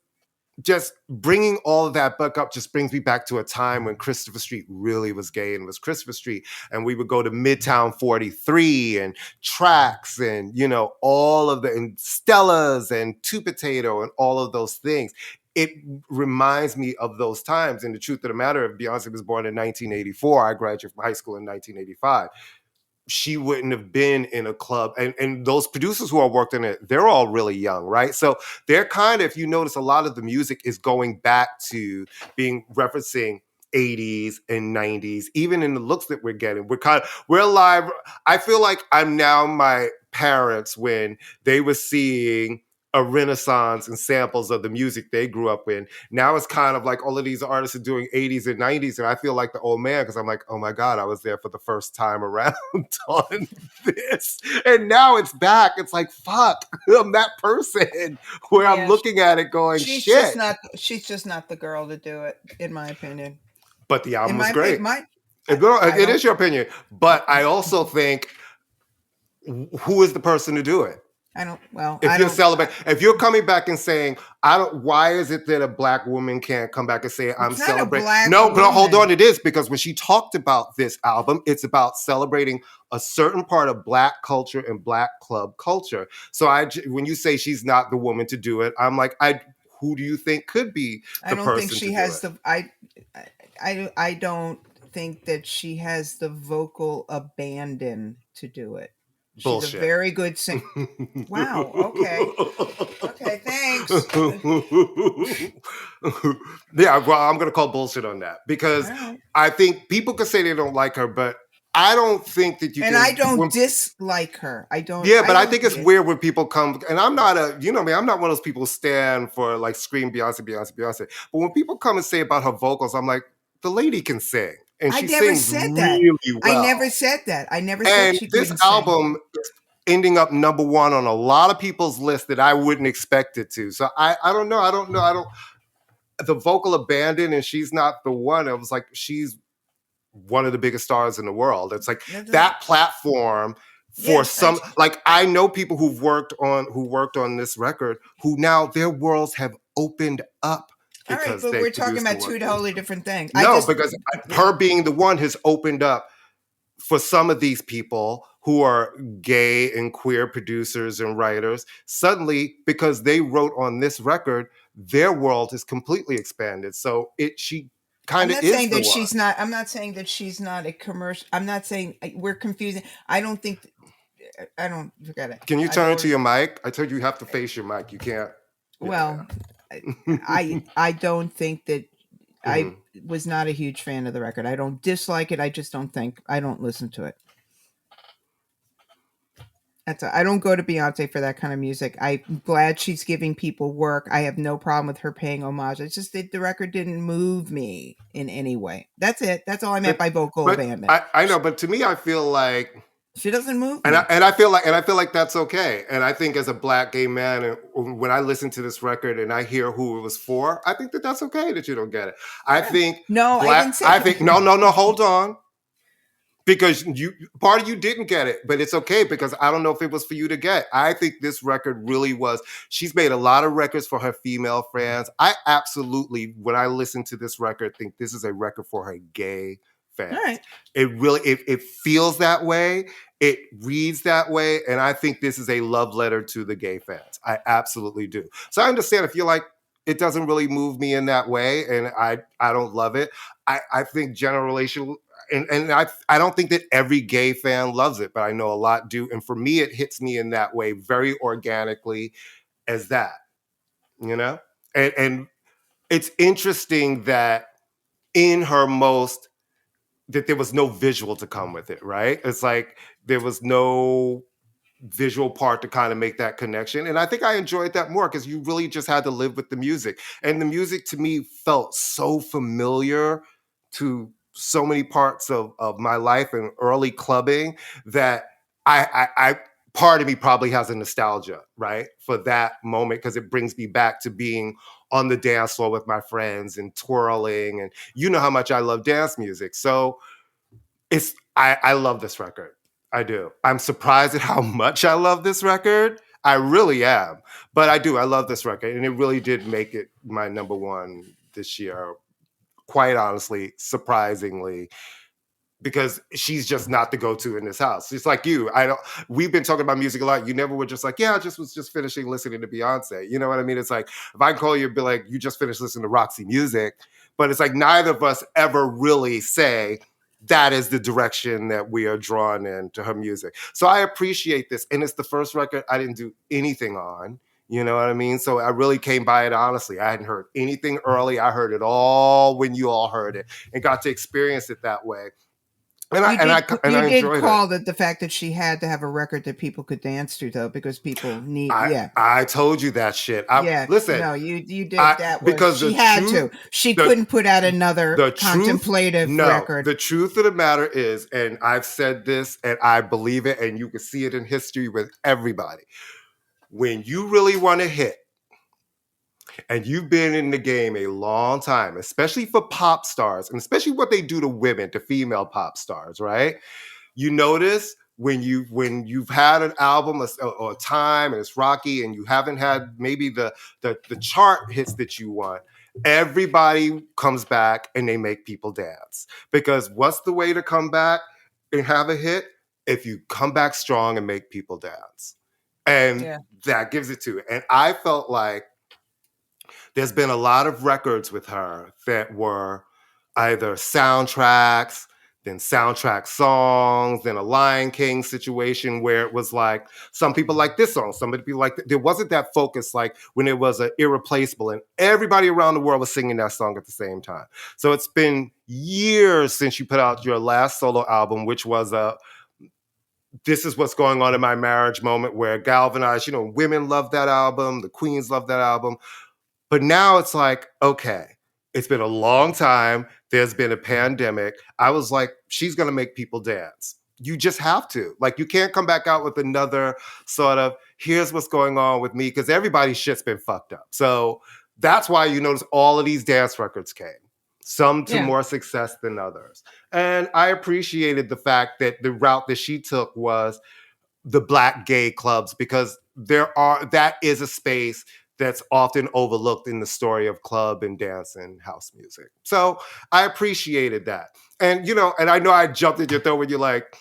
just bringing all of that back up just brings me back to a time when Christopher Street really was gay and was Christopher Street. And we would go to Midtown 43 and Tracks and, all of and Stella's and Two Potato and all of those things. It reminds me of those times. And the truth of the matter, if Beyonce was born in 1984, I graduated from high school in 1985. She wouldn't have been in a club. And those producers who are working it, they're all really young, right? So they're kind of, if you notice, a lot of the music is going back to being referencing 80s and 90s, even in the looks that we're getting. We're live. I feel like I'm now my parents when they were seeing a renaissance and samples of the music they grew up in. Now it's kind of like all of these artists are doing 80s and 90s, and I feel like the old man because I'm like, oh my God, I was there for the first time around on this. And now it's back. It's like, fuck, I'm that person where I'm looking at it going, she's shit. She's just not the girl to do it, in my opinion. But the album was great. It is your opinion. But I also think, who is the person to do it? If you're coming back and saying, why is it that a Black woman can't come back and say, I'm celebrating? No, but hold on, it is, because when she talked about this album, it's about celebrating a certain part of Black culture and Black club culture. So when you say she's not the woman to do it, I'm like, who do you think could be the person to do it? I don't think she has I don't think that she has the vocal abandon to do it. Bullshit. She's a very good singer. Wow. Okay. Okay. Thanks. Yeah. Well, I'm going to call bullshit on that because I think people could say they don't like her, but I don't think that you. And I don't dislike her. I don't. Yeah, but I think it's weird when people come, and I'm not I'm not one of those people who stand for like scream Beyonce, Beyonce, Beyonce. But when people come and say about her vocals, I'm like, the lady can sing. And she sings really well. I never said that. I never said she couldn't sing. This album is ending up number one on a lot of people's list that I wouldn't expect it to. So I don't know. The vocal abandon and she's not the one. It was like, she's one of the biggest stars in the world. It's like that platform for like I know people who worked on this record who now their worlds have opened up. All right, but we're talking about two totally different things. Because her being the one has opened up for some of these people who are gay and queer producers and writers. Suddenly, because they wrote on this record, their world is completely expanded. So she kind of is saying that she's not. I'm not saying that she's not a commercial. I'm not saying we're confusing. I don't think. I don't forget it. Can you turn to your mic? I told you have to face your mic. You can't. Well. I don't think that I was not a huge fan of the record. I don't dislike it. I just don't listen to it. I don't go to Beyonce for that kind of music. I'm glad she's giving people work. I have no problem with her paying homage. It's just that the record didn't move me in any way. That's it. That's all I meant by vocal abandon. I know, but to me, I feel like she doesn't move. And I feel like that's okay. And I think as a Black gay man, when I listen to this record and I hear who it was for, I think that that's okay that you don't get it. I think no, I didn't say no, hold on. Because part of you didn't get it, but it's okay because I don't know if it was for you to get. I think this record really was. She's made a lot of records for her female fans. I absolutely, when I listen to this record, think this is a record for her gay fans. All right. It really, it feels that way. It reads that way. And I think this is a love letter to the gay fans. I absolutely do. So I understand if you're like, it doesn't really move me in that way. And I don't love it. I think generation, and I don't think that every gay fan loves it, but I know a lot do. And for me, it hits me in that way very organically as that, And it's interesting that in her most that there was no visual to come with it, right? It's like there was no visual part to kind of make that connection. And I think I enjoyed that more because you really just had to live with the music. And the music to me felt so familiar to so many parts of my life and early clubbing that I part of me probably has a nostalgia, right? For that moment, because it brings me back to being on the dance floor with my friends and twirling. And you know how much I love dance music. So I love this record. I do. I'm surprised at how much I love this record. I really am. But I do. I love this record. And it really did make it my number one this year. Quite honestly, surprisingly, because she's just not the go-to in this house. It's like you. We've been talking about music a lot. You never were just like, yeah, I just was just finishing listening to Beyonce. You know what I mean? It's like, if I call you and be like, you just finished listening to Roxy Music. But it's like neither of us ever really say, that is the direction that we are drawn into her music. So I appreciate this. And it's the first record I didn't do anything on. You know what I mean? So I really came by it honestly. I hadn't heard anything early. I heard it all when you all heard it and got to experience it that way. And I enjoyed it. Call that the fact that she had to have a record that people could dance to, though, because people need. I told you that shit. Listen, no, you did that because she had to. She couldn't put out another contemplative record. The truth of the matter is, and I've said this, and I believe it, and you can see it in history with everybody. When you really want to hit, and you've been in the game a long time, especially for pop stars, and especially what they do to women, to female pop stars, right? You notice when you've had an album or a time and it's rocky and you haven't had maybe the chart hits that you want, everybody comes back and they make people dance. Because what's the way to come back and have a hit? If you come back strong and make people dance. And that gives it to it. And I felt like there's been a lot of records with her that were either soundtracks, then soundtrack songs, then a Lion King situation where it was like, some people like this song, some people like, there wasn't that focus like when it was an Irreplaceable and everybody around the world was singing that song at the same time. So it's been years since you put out your last solo album, which was This Is What's Going On in My Marriage moment where galvanized, women love that album, the queens love that album. But now it's like, okay, it's been a long time. There's been a pandemic. I was like, she's going to make people dance. You just have to. Like, you can't come back out with another sort of, here's what's going on with me, because everybody's shit's been fucked up. So that's why you notice all of these dance records came. Some to more success than others. And I appreciated the fact that the route that she took was the Black gay clubs, because that is a space that's often overlooked in the story of club and dance and house music. So I appreciated that. And, and I know I jumped in your throat when you're like,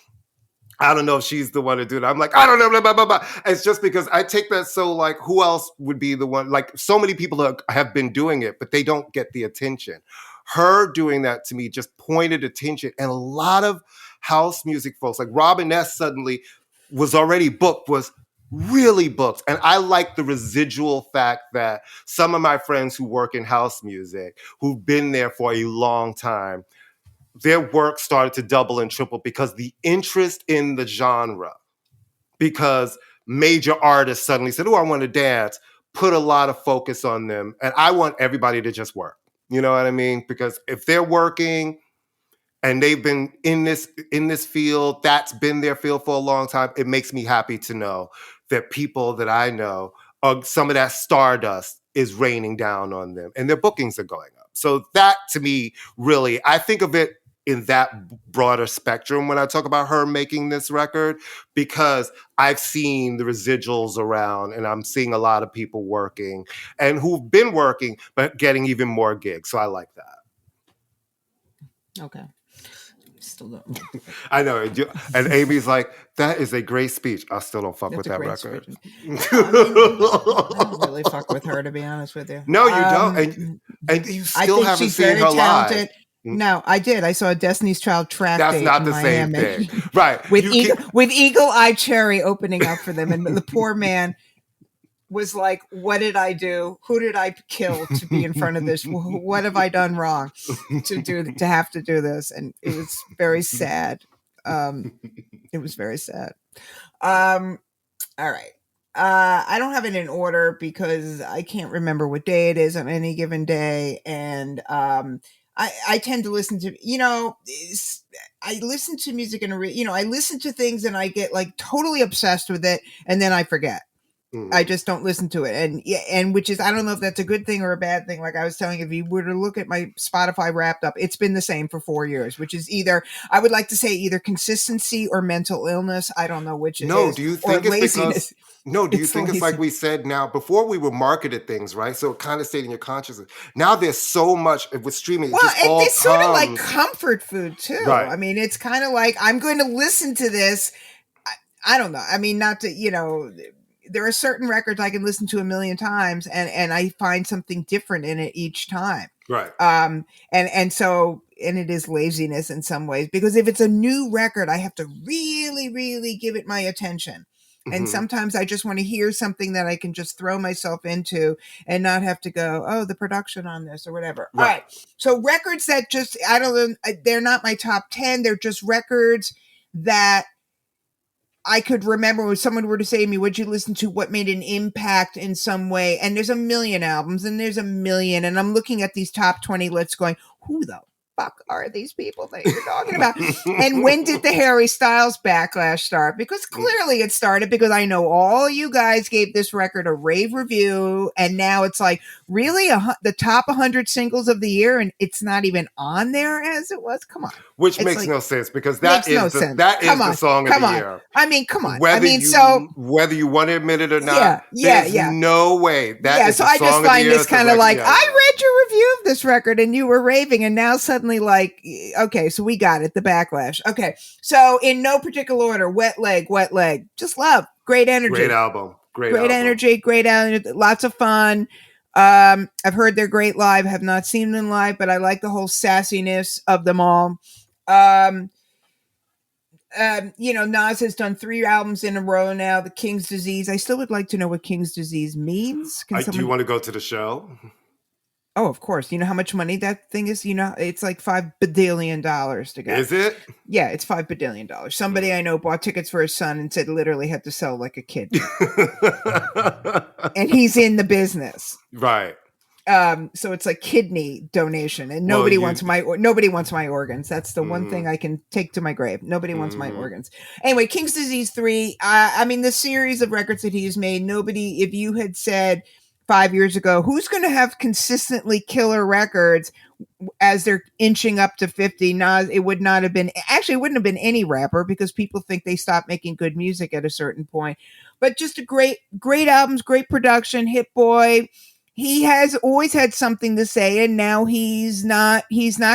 I don't know if she's the one to do it. I'm like, I don't know, blah, blah, blah, blah. It's just because I take that so like, who else would be the one? Like, so many people have been doing it, but they don't get the attention. Her doing that to me just pointed attention. And a lot of house music folks, like Robin S. suddenly was already booked, was really booked. And I like the residual fact that some of my friends who work in house music, who've been there for a long time, their work started to double and triple because the interest in the genre, because major artists suddenly said, oh, I want to dance, put a lot of focus on them. And I want everybody to just work. You know what I mean? Because if they're working and they've been in this field, that's been their field for a long time, it makes me happy to know that people that I know, some of that stardust is raining down on them and their bookings are going up. So that to me, really, I think of it in that broader spectrum when I talk about her making this record, because I've seen the residuals around and I'm seeing a lot of people working and who've been working, but getting even more gigs. So I like that. Okay. Still don't. I know. And Amy's like, that is a great speech. I still don't fuck with that record. I don't really fuck with her, to be honest with you. No, you don't. And you still haven't seen her live. No, I did. I saw Destiny's Child track date. That's not the same thing. Right. with Eagle Eye Cherry opening up for them. And the poor man, was like, what did I do? Who did I kill to be in front of this? What have I done wrong to have to do this? And it was very sad. It was very sad. All right. I don't have it in order because I can't remember what day it is on any given day. And I tend to listen to, I listen to music and, I listen to things and I get like totally obsessed with it. And then I forget. I just don't listen to it. And which is, I don't know if that's a good thing or a bad thing. Like I was telling you, if you were to look at my Spotify wrapped up, it's been the same for 4 years, which is either, I would like to say either consistency or mental illness. I don't know which it is. Do you think it's laziness. Do you think it's like we said now, before we were marketed things, right? So it kind of stayed in your consciousness. Now there's so much with streaming. Well, it's sort of like comfort food too. Right. I mean, it's kind of like, I'm going to listen to this. I don't know. I mean, not to, there are certain records I can listen to a million times and I find something different in it each time. Right. And it is laziness in some ways, because if it's a new record, I have to really, really give it my attention. And sometimes I just want to hear something that I can just throw myself into and not have to go, oh, the production on this or whatever. Right. All right. So records that just, I don't know, they're not my top 10. They're just records that I could remember if someone were to say to me, would you listen to what made an impact in some way? And there's a million albums and there's a million. And I'm looking at these top 20 lists going, who the fuck are these people that you're talking about? And when did the Harry Styles backlash start? Because clearly it started because I know all you guys gave this record a rave review. And now it's like, really? The top 100 singles of the year and it's not even on there as it was? Come on. Which makes like, no sense because that is the song of the year. I mean, come on. Whether you want to admit it or not, there's no way that is the song of the year. So I just find this kind of like, I read your review of this record and you were raving and now suddenly like, okay, so we got it, the backlash. Okay, so in no particular order, Wet Leg, just love, great energy. Great album. Great energy, great energy, lots of fun. I've heard they're great live, have not seen them live, but I like the whole sassiness of them all. Nas has done 3 albums in a row now. The King's Disease. I still would like to know what King's Disease means. Do you want to go to the show? Oh, of course. You know how much money that thing is? It's like $5 billion to go. Is it? Yeah, it's $5 billion. Somebody I know bought tickets for his son and said literally had to sell like a kid. And he's in the business. Right. So it's like kidney donation, and nobody wants my organs. That's the one thing I can take to my grave. Nobody wants my organs. Anyway, King's Disease 3. I mean, the series of records that he's made. Nobody, if you had said 5 years ago, who's going to have consistently killer records as they're inching up to 50? Nas, it would not have been. Actually, it wouldn't have been any rapper because people think they stop making good music at a certain point. But just a great albums, great production. Hit Boy. He has always had something to say, and now he's not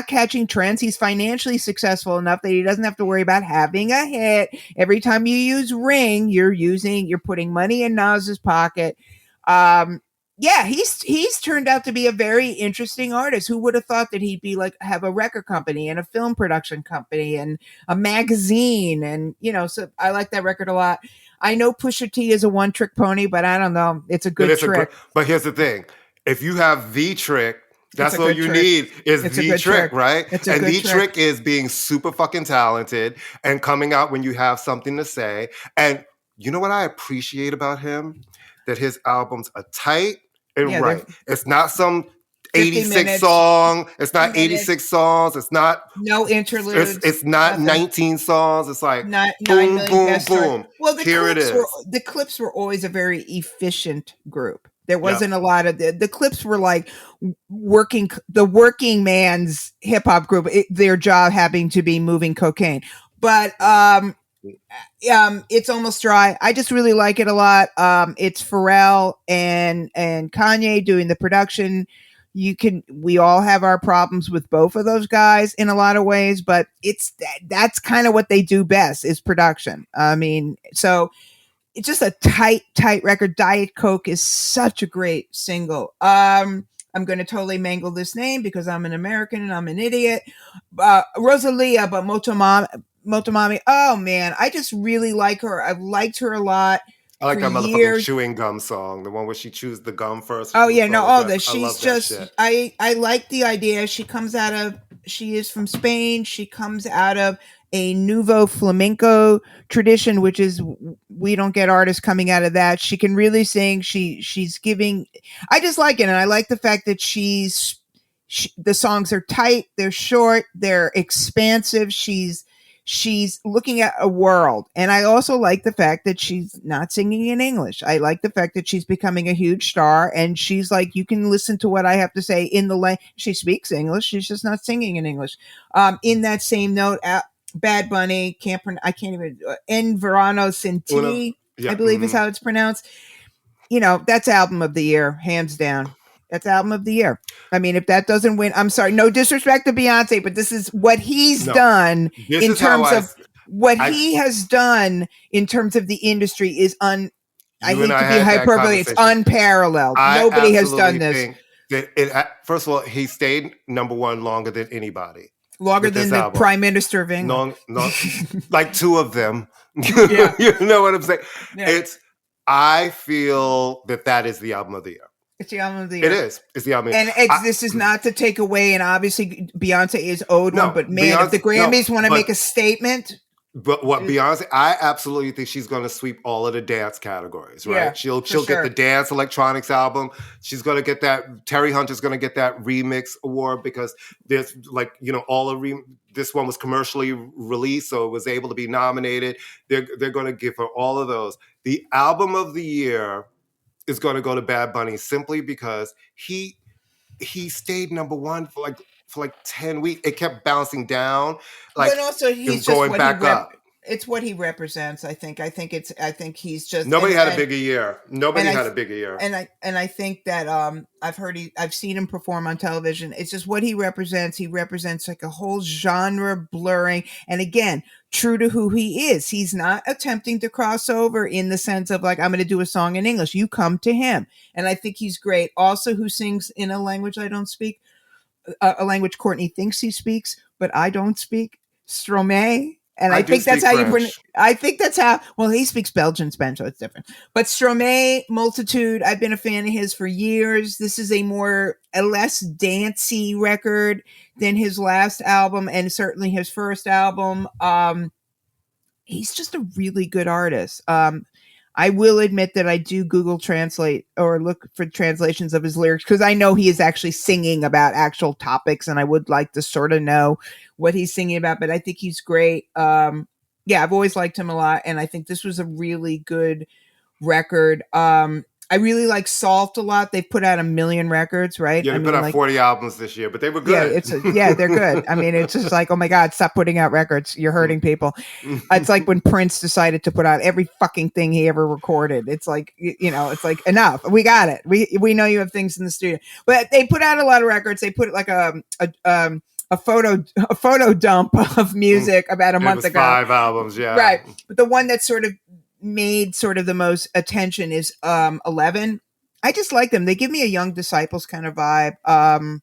catching trends. He's financially successful enough that he doesn't have to worry about having a hit. Every time you use Ring, you're putting money in Nas's pocket. He's turned out to be a very interesting artist. Who would have thought that he'd be like have a record company and a film production company and a magazine, and so I like that record a lot. I know Pusha T is a one-trick pony, but I don't know. It's a good trick. But here's the thing. If you have the trick, that's all you need is the trick, right? And the trick is being super fucking talented and coming out when you have something to say. And you know what I appreciate about him? That his albums are tight and right. It's not some 86 song. It's not 86 songs. It's not no interludes. It's not 19 songs. It's like boom, boom, boom. Well, here it is. The clips were always a very efficient group. There wasn't a lot of the clips were like the working man's hip hop group. Their job having to be moving cocaine, but it's almost dry. I just really like it a lot. It's Pharrell and Kanye doing the production. We all have our problems with both of those guys in a lot of ways, but that's kind of what they do best is production. I mean, so it's just a tight record. Diet Coke is such a great single. I'm going to totally mangle this name because I'm an American and I'm an idiot. Rosalia, but Motomami. Oh man, I just really like her. I've liked her a lot. I like for that motherfucking years. chewing gum song, the one where she chews the gum first. Oh yeah, no, all this. I She's love that just shit. I like the idea. She is from Spain. She comes out of a nouveau flamenco tradition, which is, we don't get artists coming out of that. She can really sing. She's giving, I just like it. And I like the fact that the songs are tight, they're short, they're expansive. She's looking at a world. And I also like the fact that she's not singing in English. I like the fact that she's becoming a huge star, and she's like, you can listen to what I have to say in the language. She speaks English. She's just not singing in English. In that same note, Bad Bunny, I can't even, En Verano Sin Ti, I believe is how it's pronounced. That's album of the year, hands down. That's album of the year. I mean, if that doesn't win, I'm sorry, no disrespect to Beyonce, but this is what he's done in terms of what he has done in terms of the industry is I hate to be hyperbole, it's unparalleled. Nobody has done this. First of all, he stayed number one longer than anybody. Longer than the Prime Minister of England. Like two of them. You know what I'm saying? Yeah. I feel that is the album of the year. It's the album of the year. It is. It's the album. And this is not to take away, and obviously Beyonce is owed one, but man, if the Grammys want to make a statement. But what Beyonce, I absolutely think she's going to sweep all of the dance categories, right? Yeah, she'll get the dance electronics album. She's going to get that. Terry Hunter's going to get that remix award because there's this one was commercially released, so it was able to be nominated. They're going to give her all of those. The album of the year is going to go to Bad Bunny simply because he stayed number one for like 10 weeks. It kept bouncing down. But also he's going back up. It's what he represents. I think he's just nobody had a bigger year. And I think that I've seen him perform on television. It's just what he represents. He represents like a whole genre blurring. And again, true to who he is. He's not attempting to cross over in the sense of like, I'm going to do a song in English. You come to him. And I think he's great. Also, who sings in a language I don't speak, a language Courtney thinks he speaks, but I don't speak, Stromae. And I think that's how well, he speaks Belgian Spanish, so it's different. But Stromae, Multitude, I've been a fan of his for years. This is a less dancey record than his last album and certainly his first album. He's just a really good artist. I will admit that I do Google Translate or look for translations of his lyrics because I know he is actually singing about actual topics, and I would like to sort of know what he's singing about, but I think he's great. I've always liked him a lot, and I think this was a really good record. I really like Salt a lot. They've put out 1 million records, right? Yeah, they put out 40 albums this year, but they were good. They're good. I mean, it's just like, oh my God, stop putting out records. You're hurting people. It's like when Prince decided to put out every fucking thing he ever recorded. It's like, it's like, enough. We got it. We know you have things in the studio, but they put out a lot of records. They put like a photo dump of music about a month ago. 5 albums, yeah. Right. But the one that sort of made sort of the most attention is 11. I just like them. They give me a Young Disciples kind of vibe.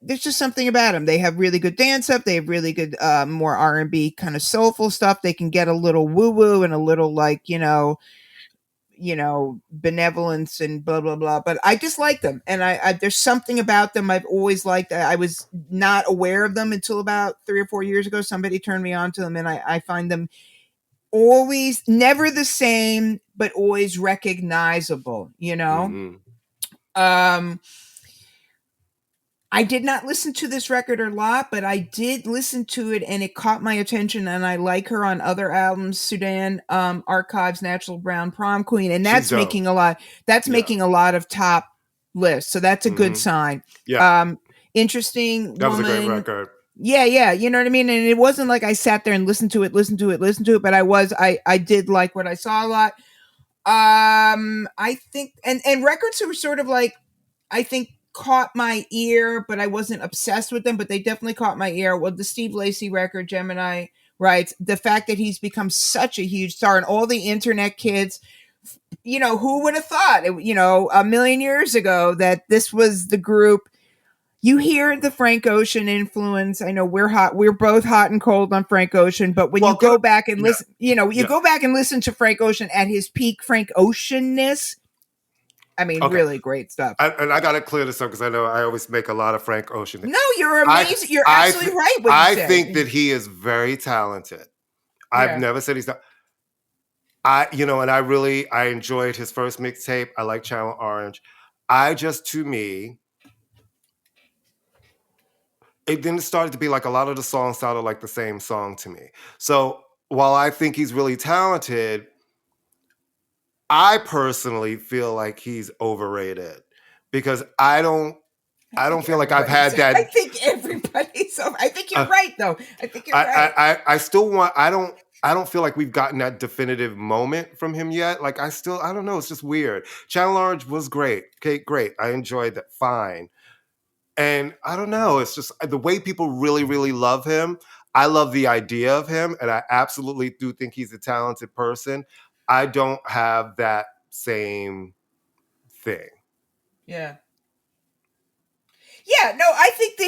There's just something about them. They have really good dance up. They have really good more R&B kind of soulful stuff. They can get a little woo woo and a little like benevolence and blah blah blah. But I just like them, and I there's something about them I've always liked. I was not aware of them until about 3 or 4 years ago. Somebody turned me on to them, and I find them always never the same, but always recognizable, Mm-hmm. I did not listen to this record a lot, but I did listen to it and it caught my attention, and I like her on other albums, Sudan, Archives, Natural Brown, Prom Queen, and that's making a lot of top lists. So that's a good sign. Yeah. Interesting. That was a great record. Yeah. You know what I mean? And it wasn't like I sat there and listened to it, but I did like what I saw a lot. I think, and records were sort of like, I think caught my ear, but I wasn't obsessed with them, but they definitely caught my ear. Well, the Steve Lacy record, Gemini, right? The fact that he's become such a huge star, and all the internet kids, who would have thought, 1 million years ago that this was the group. you hear the Frank Ocean influence. I know we're both hot and cold on Frank Ocean, but when you go back and listen, go back and listen to Frank Ocean at his peak Frank Ocean-ness. I mean, really great stuff. And I got to clear this up because I know I always make a lot of Frank Ocean. No, you're amazing. You're absolutely right. I think that he is very talented. I've never said he's not. And I enjoyed his first mixtape. I like Channel Orange. To me, it started to be like a lot of the songs sounded like the same song to me. So while I think he's really talented, I personally feel like he's overrated because I don't feel like I've had that. I think everybody's. I think you're right, though. I think you're right. I don't feel like we've gotten that definitive moment from him yet. Like I don't know. It's just weird. Channel Orange was great. Okay, great. I enjoyed that. Fine. And I don't know. It's just the way people really, really love him. I love the idea of him, and I absolutely do think he's a talented person. I don't have that same thing. Yeah. Yeah, no, I think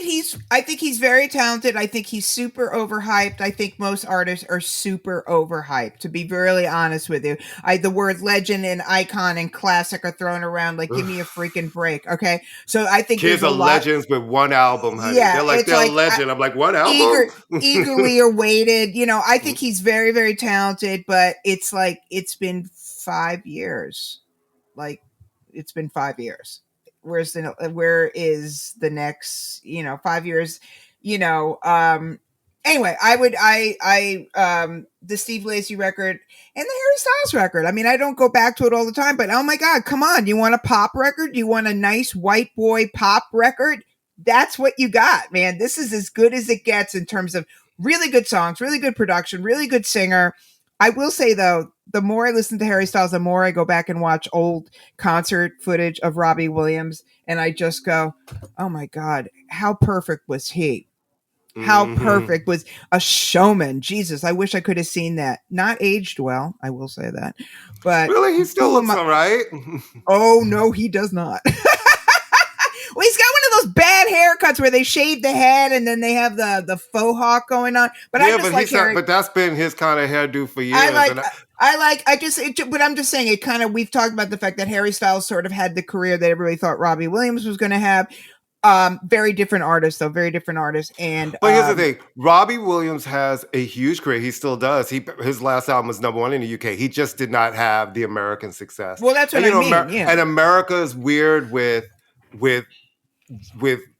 he's very talented. I think he's super overhyped. I think most artists are super overhyped, to be really honest with you. The word legend and icon and classic are thrown around like, give me a freaking break, okay? So I think kids are legends with one album, honey. Yeah, they're a legend. I'm like, one album? Eagerly awaited. I think he's very, very talented, but it's like, it's been 5 years. Like, it's been 5 years. Where is the next 5 years? Anyway, the Steve Lacy record and the Harry Styles record. I mean, I don't go back to it all the time, but oh my God, come on. You want a pop record? You want a nice white boy pop record? That's what you got, man. This is as good as it gets in terms of really good songs, really good production, really good singer. I will say though, the more I listen to Harry Styles, the more I go back and watch old concert footage of Robbie Williams. And I just go, oh my God, how perfect was he? How perfect was a showman? Jesus, I wish I could have seen that. Not aged well, I will say that. But really, he still looks all right. Oh, no, he does not. Well, he's got one of those bad haircuts where they shave the head and then they have the faux hawk going on. But I just but that's been his kind of hairdo for years. But I'm just saying it kind of, we've talked about the fact that Harry Styles sort of had the career that everybody thought Robbie Williams was going to have. Very different artists, though. Very different artists. But here's the thing: Robbie Williams has a huge career. He still does. His last album was #1 in the UK. He just did not have the American success. Well, that's what I mean. And America is weird with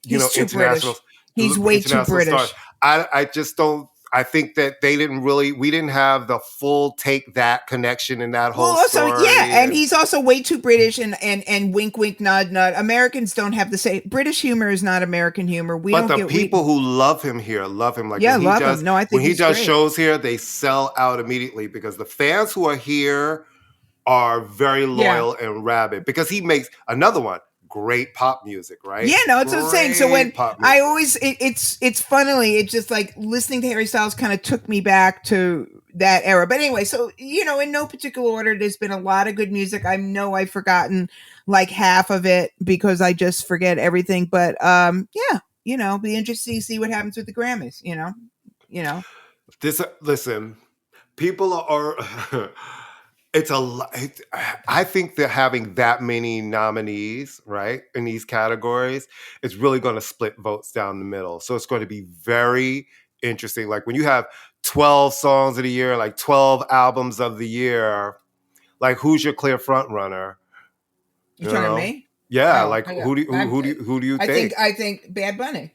international. He's way too British. Stars. I just don't. I think that we didn't have the full take that connection in that whole story. And he's also way too British and wink, wink, nod, nod. Americans don't have the same. British humor is not American humor. But the people who love him here love him. Like love him. No, I think when he does shows here, they sell out immediately because the fans who are here are very loyal and rabid because he makes another one. Great pop music, right? Yeah, no, it's what I'm saying. So when I always, it's funnily, it's just like listening to Harry Styles kind of took me back to that era. But anyway, so, in no particular order, there's been a lot of good music. I know I've forgotten like half of it because I just forget everything. But be interesting to see what happens with the Grammys, Listen, people are... I think that having that many nominees, right, in these categories is really going to split votes down the middle. So it's going to be very interesting. Like when you have 12 songs of the year, like 12 albums of the year, like who's your clear front runner? You talking to me? Yeah, who do you think? I think Bad Bunny.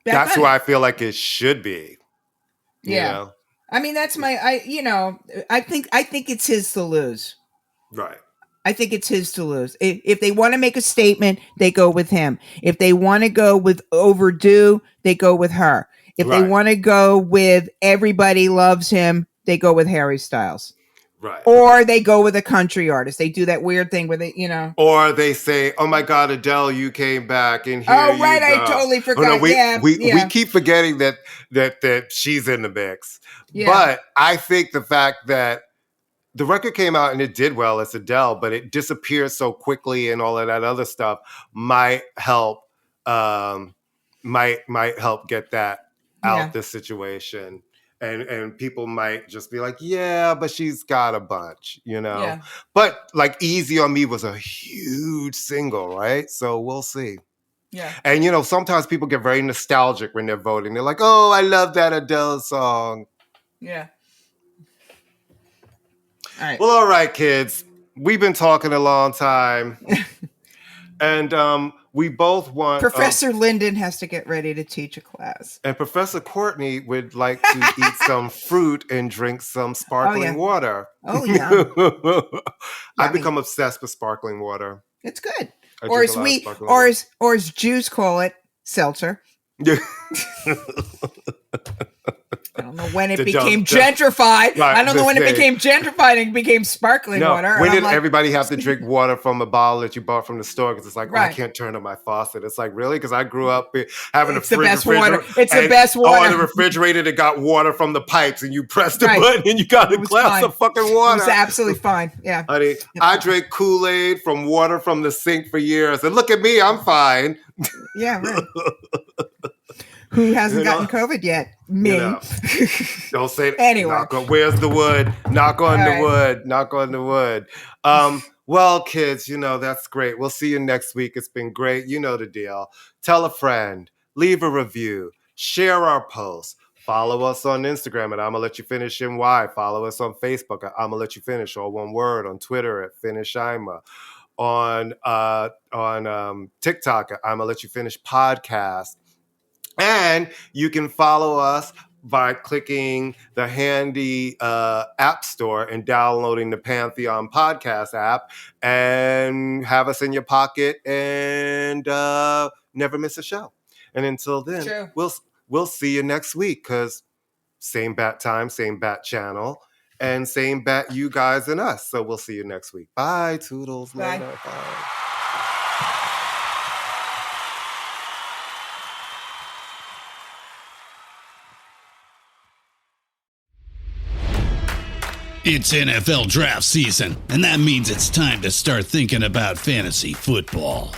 That's who I feel like it should be. Yeah. You know? I mean, that's I think it's his to lose. Right. I think it's his to lose. If they want to make a statement, they go with him. If they want to go with Overdue, they go with her. If they want to go with Everybody Loves Him, they go with Harry Styles. Right. Or they go with a country artist. They do that weird thing where they, Or they say, "Oh my God, Adele, you came back and here oh right, I totally forgot." We keep forgetting that she's in the mix. Yeah. But I think the fact that the record came out and it did well. It's Adele, but it disappeared so quickly and all of that other stuff might help get that out this situation. And people might just be like, yeah, but she's got a bunch, you know. Yeah. But like Easy on Me was a huge single, right? So we'll see. Yeah. And, you know, sometimes people get very nostalgic when they're voting. They're like, oh, I love that Adele song. Yeah. All right. Well, all right, kids. We've been talking a long time. And we both want... Professor Linden has to get ready to teach a class. And Professor Courtney would like to eat some fruit and drink some sparkling water. Oh, yeah. I've become obsessed with sparkling water. It's good. Or as Jews call it, seltzer. I don't know when it became gentrified. Right, I don't know when it became gentrified and became sparkling water. When did everybody have to drink water from a bottle that you bought from the store? Because it's like, I can't turn on my faucet. It's like, really? Because I grew up having the best water. It's the best water. On the refrigerator that got water from the pipes, and you pressed the button and you got a glass of fucking water. It was absolutely fine. Yeah. Honey, I drank Kool-Aid from water from the sink for years. And look at me, I'm fine. Yeah, right. Who hasn't gotten COVID yet? Me. You know, don't say that. Anyway. Where's the wood? Knock on the wood. Knock on the wood. Well, kids, you know, that's great. We'll see you next week. It's been great. You know the deal. Tell a friend. Leave a review. Share our posts. Follow us on Instagram at ImmaLetYouFinish NY. Follow us on Facebook at ImmaLetYouFinish, all one word. On Twitter at FinishImma. On TikTok at ImmaLetYouFinish Podcast. And you can follow us by clicking the handy app store and downloading the Pantheon Podcast app and have us in your pocket and never miss a show. And until then, we'll see you next week because same bat time, same bat channel, and same bat you guys and us. So we'll see you next week. Bye, Toodles. Bye. Later. Bye. It's NFL draft season, and that means it's time to start thinking about fantasy football.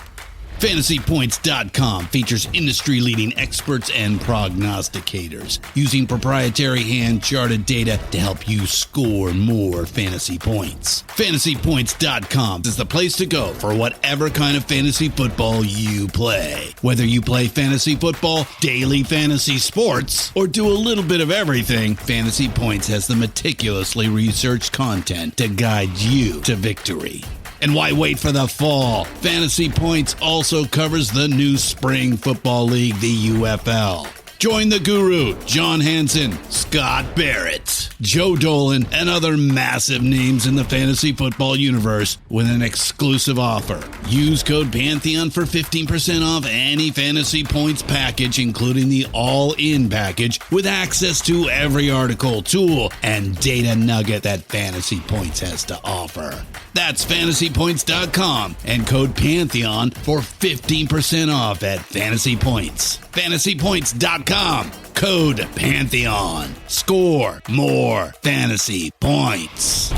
FantasyPoints.com features industry-leading experts and prognosticators using proprietary hand-charted data to help you score more fantasy points. FantasyPoints.com is the place to go for whatever kind of fantasy football you play. Whether you play fantasy football, daily fantasy sports, or do a little bit of everything, Fantasy Points has the meticulously researched content to guide you to victory. And why wait for the fall? Fantasy Points also covers the new spring football league, the UFL. Join the guru, John Hansen, Scott Barrett, Joe Dolan, and other massive names in the fantasy football universe with an exclusive offer. Use code Pantheon for 15% off any Fantasy Points package, including the all-in package, with access to every article, tool, and data nugget that Fantasy Points has to offer. That's FantasyPoints.com and code Pantheon for 15% off at Fantasy Points. FantasyPoints.com, code Pantheon. Score more fantasy points.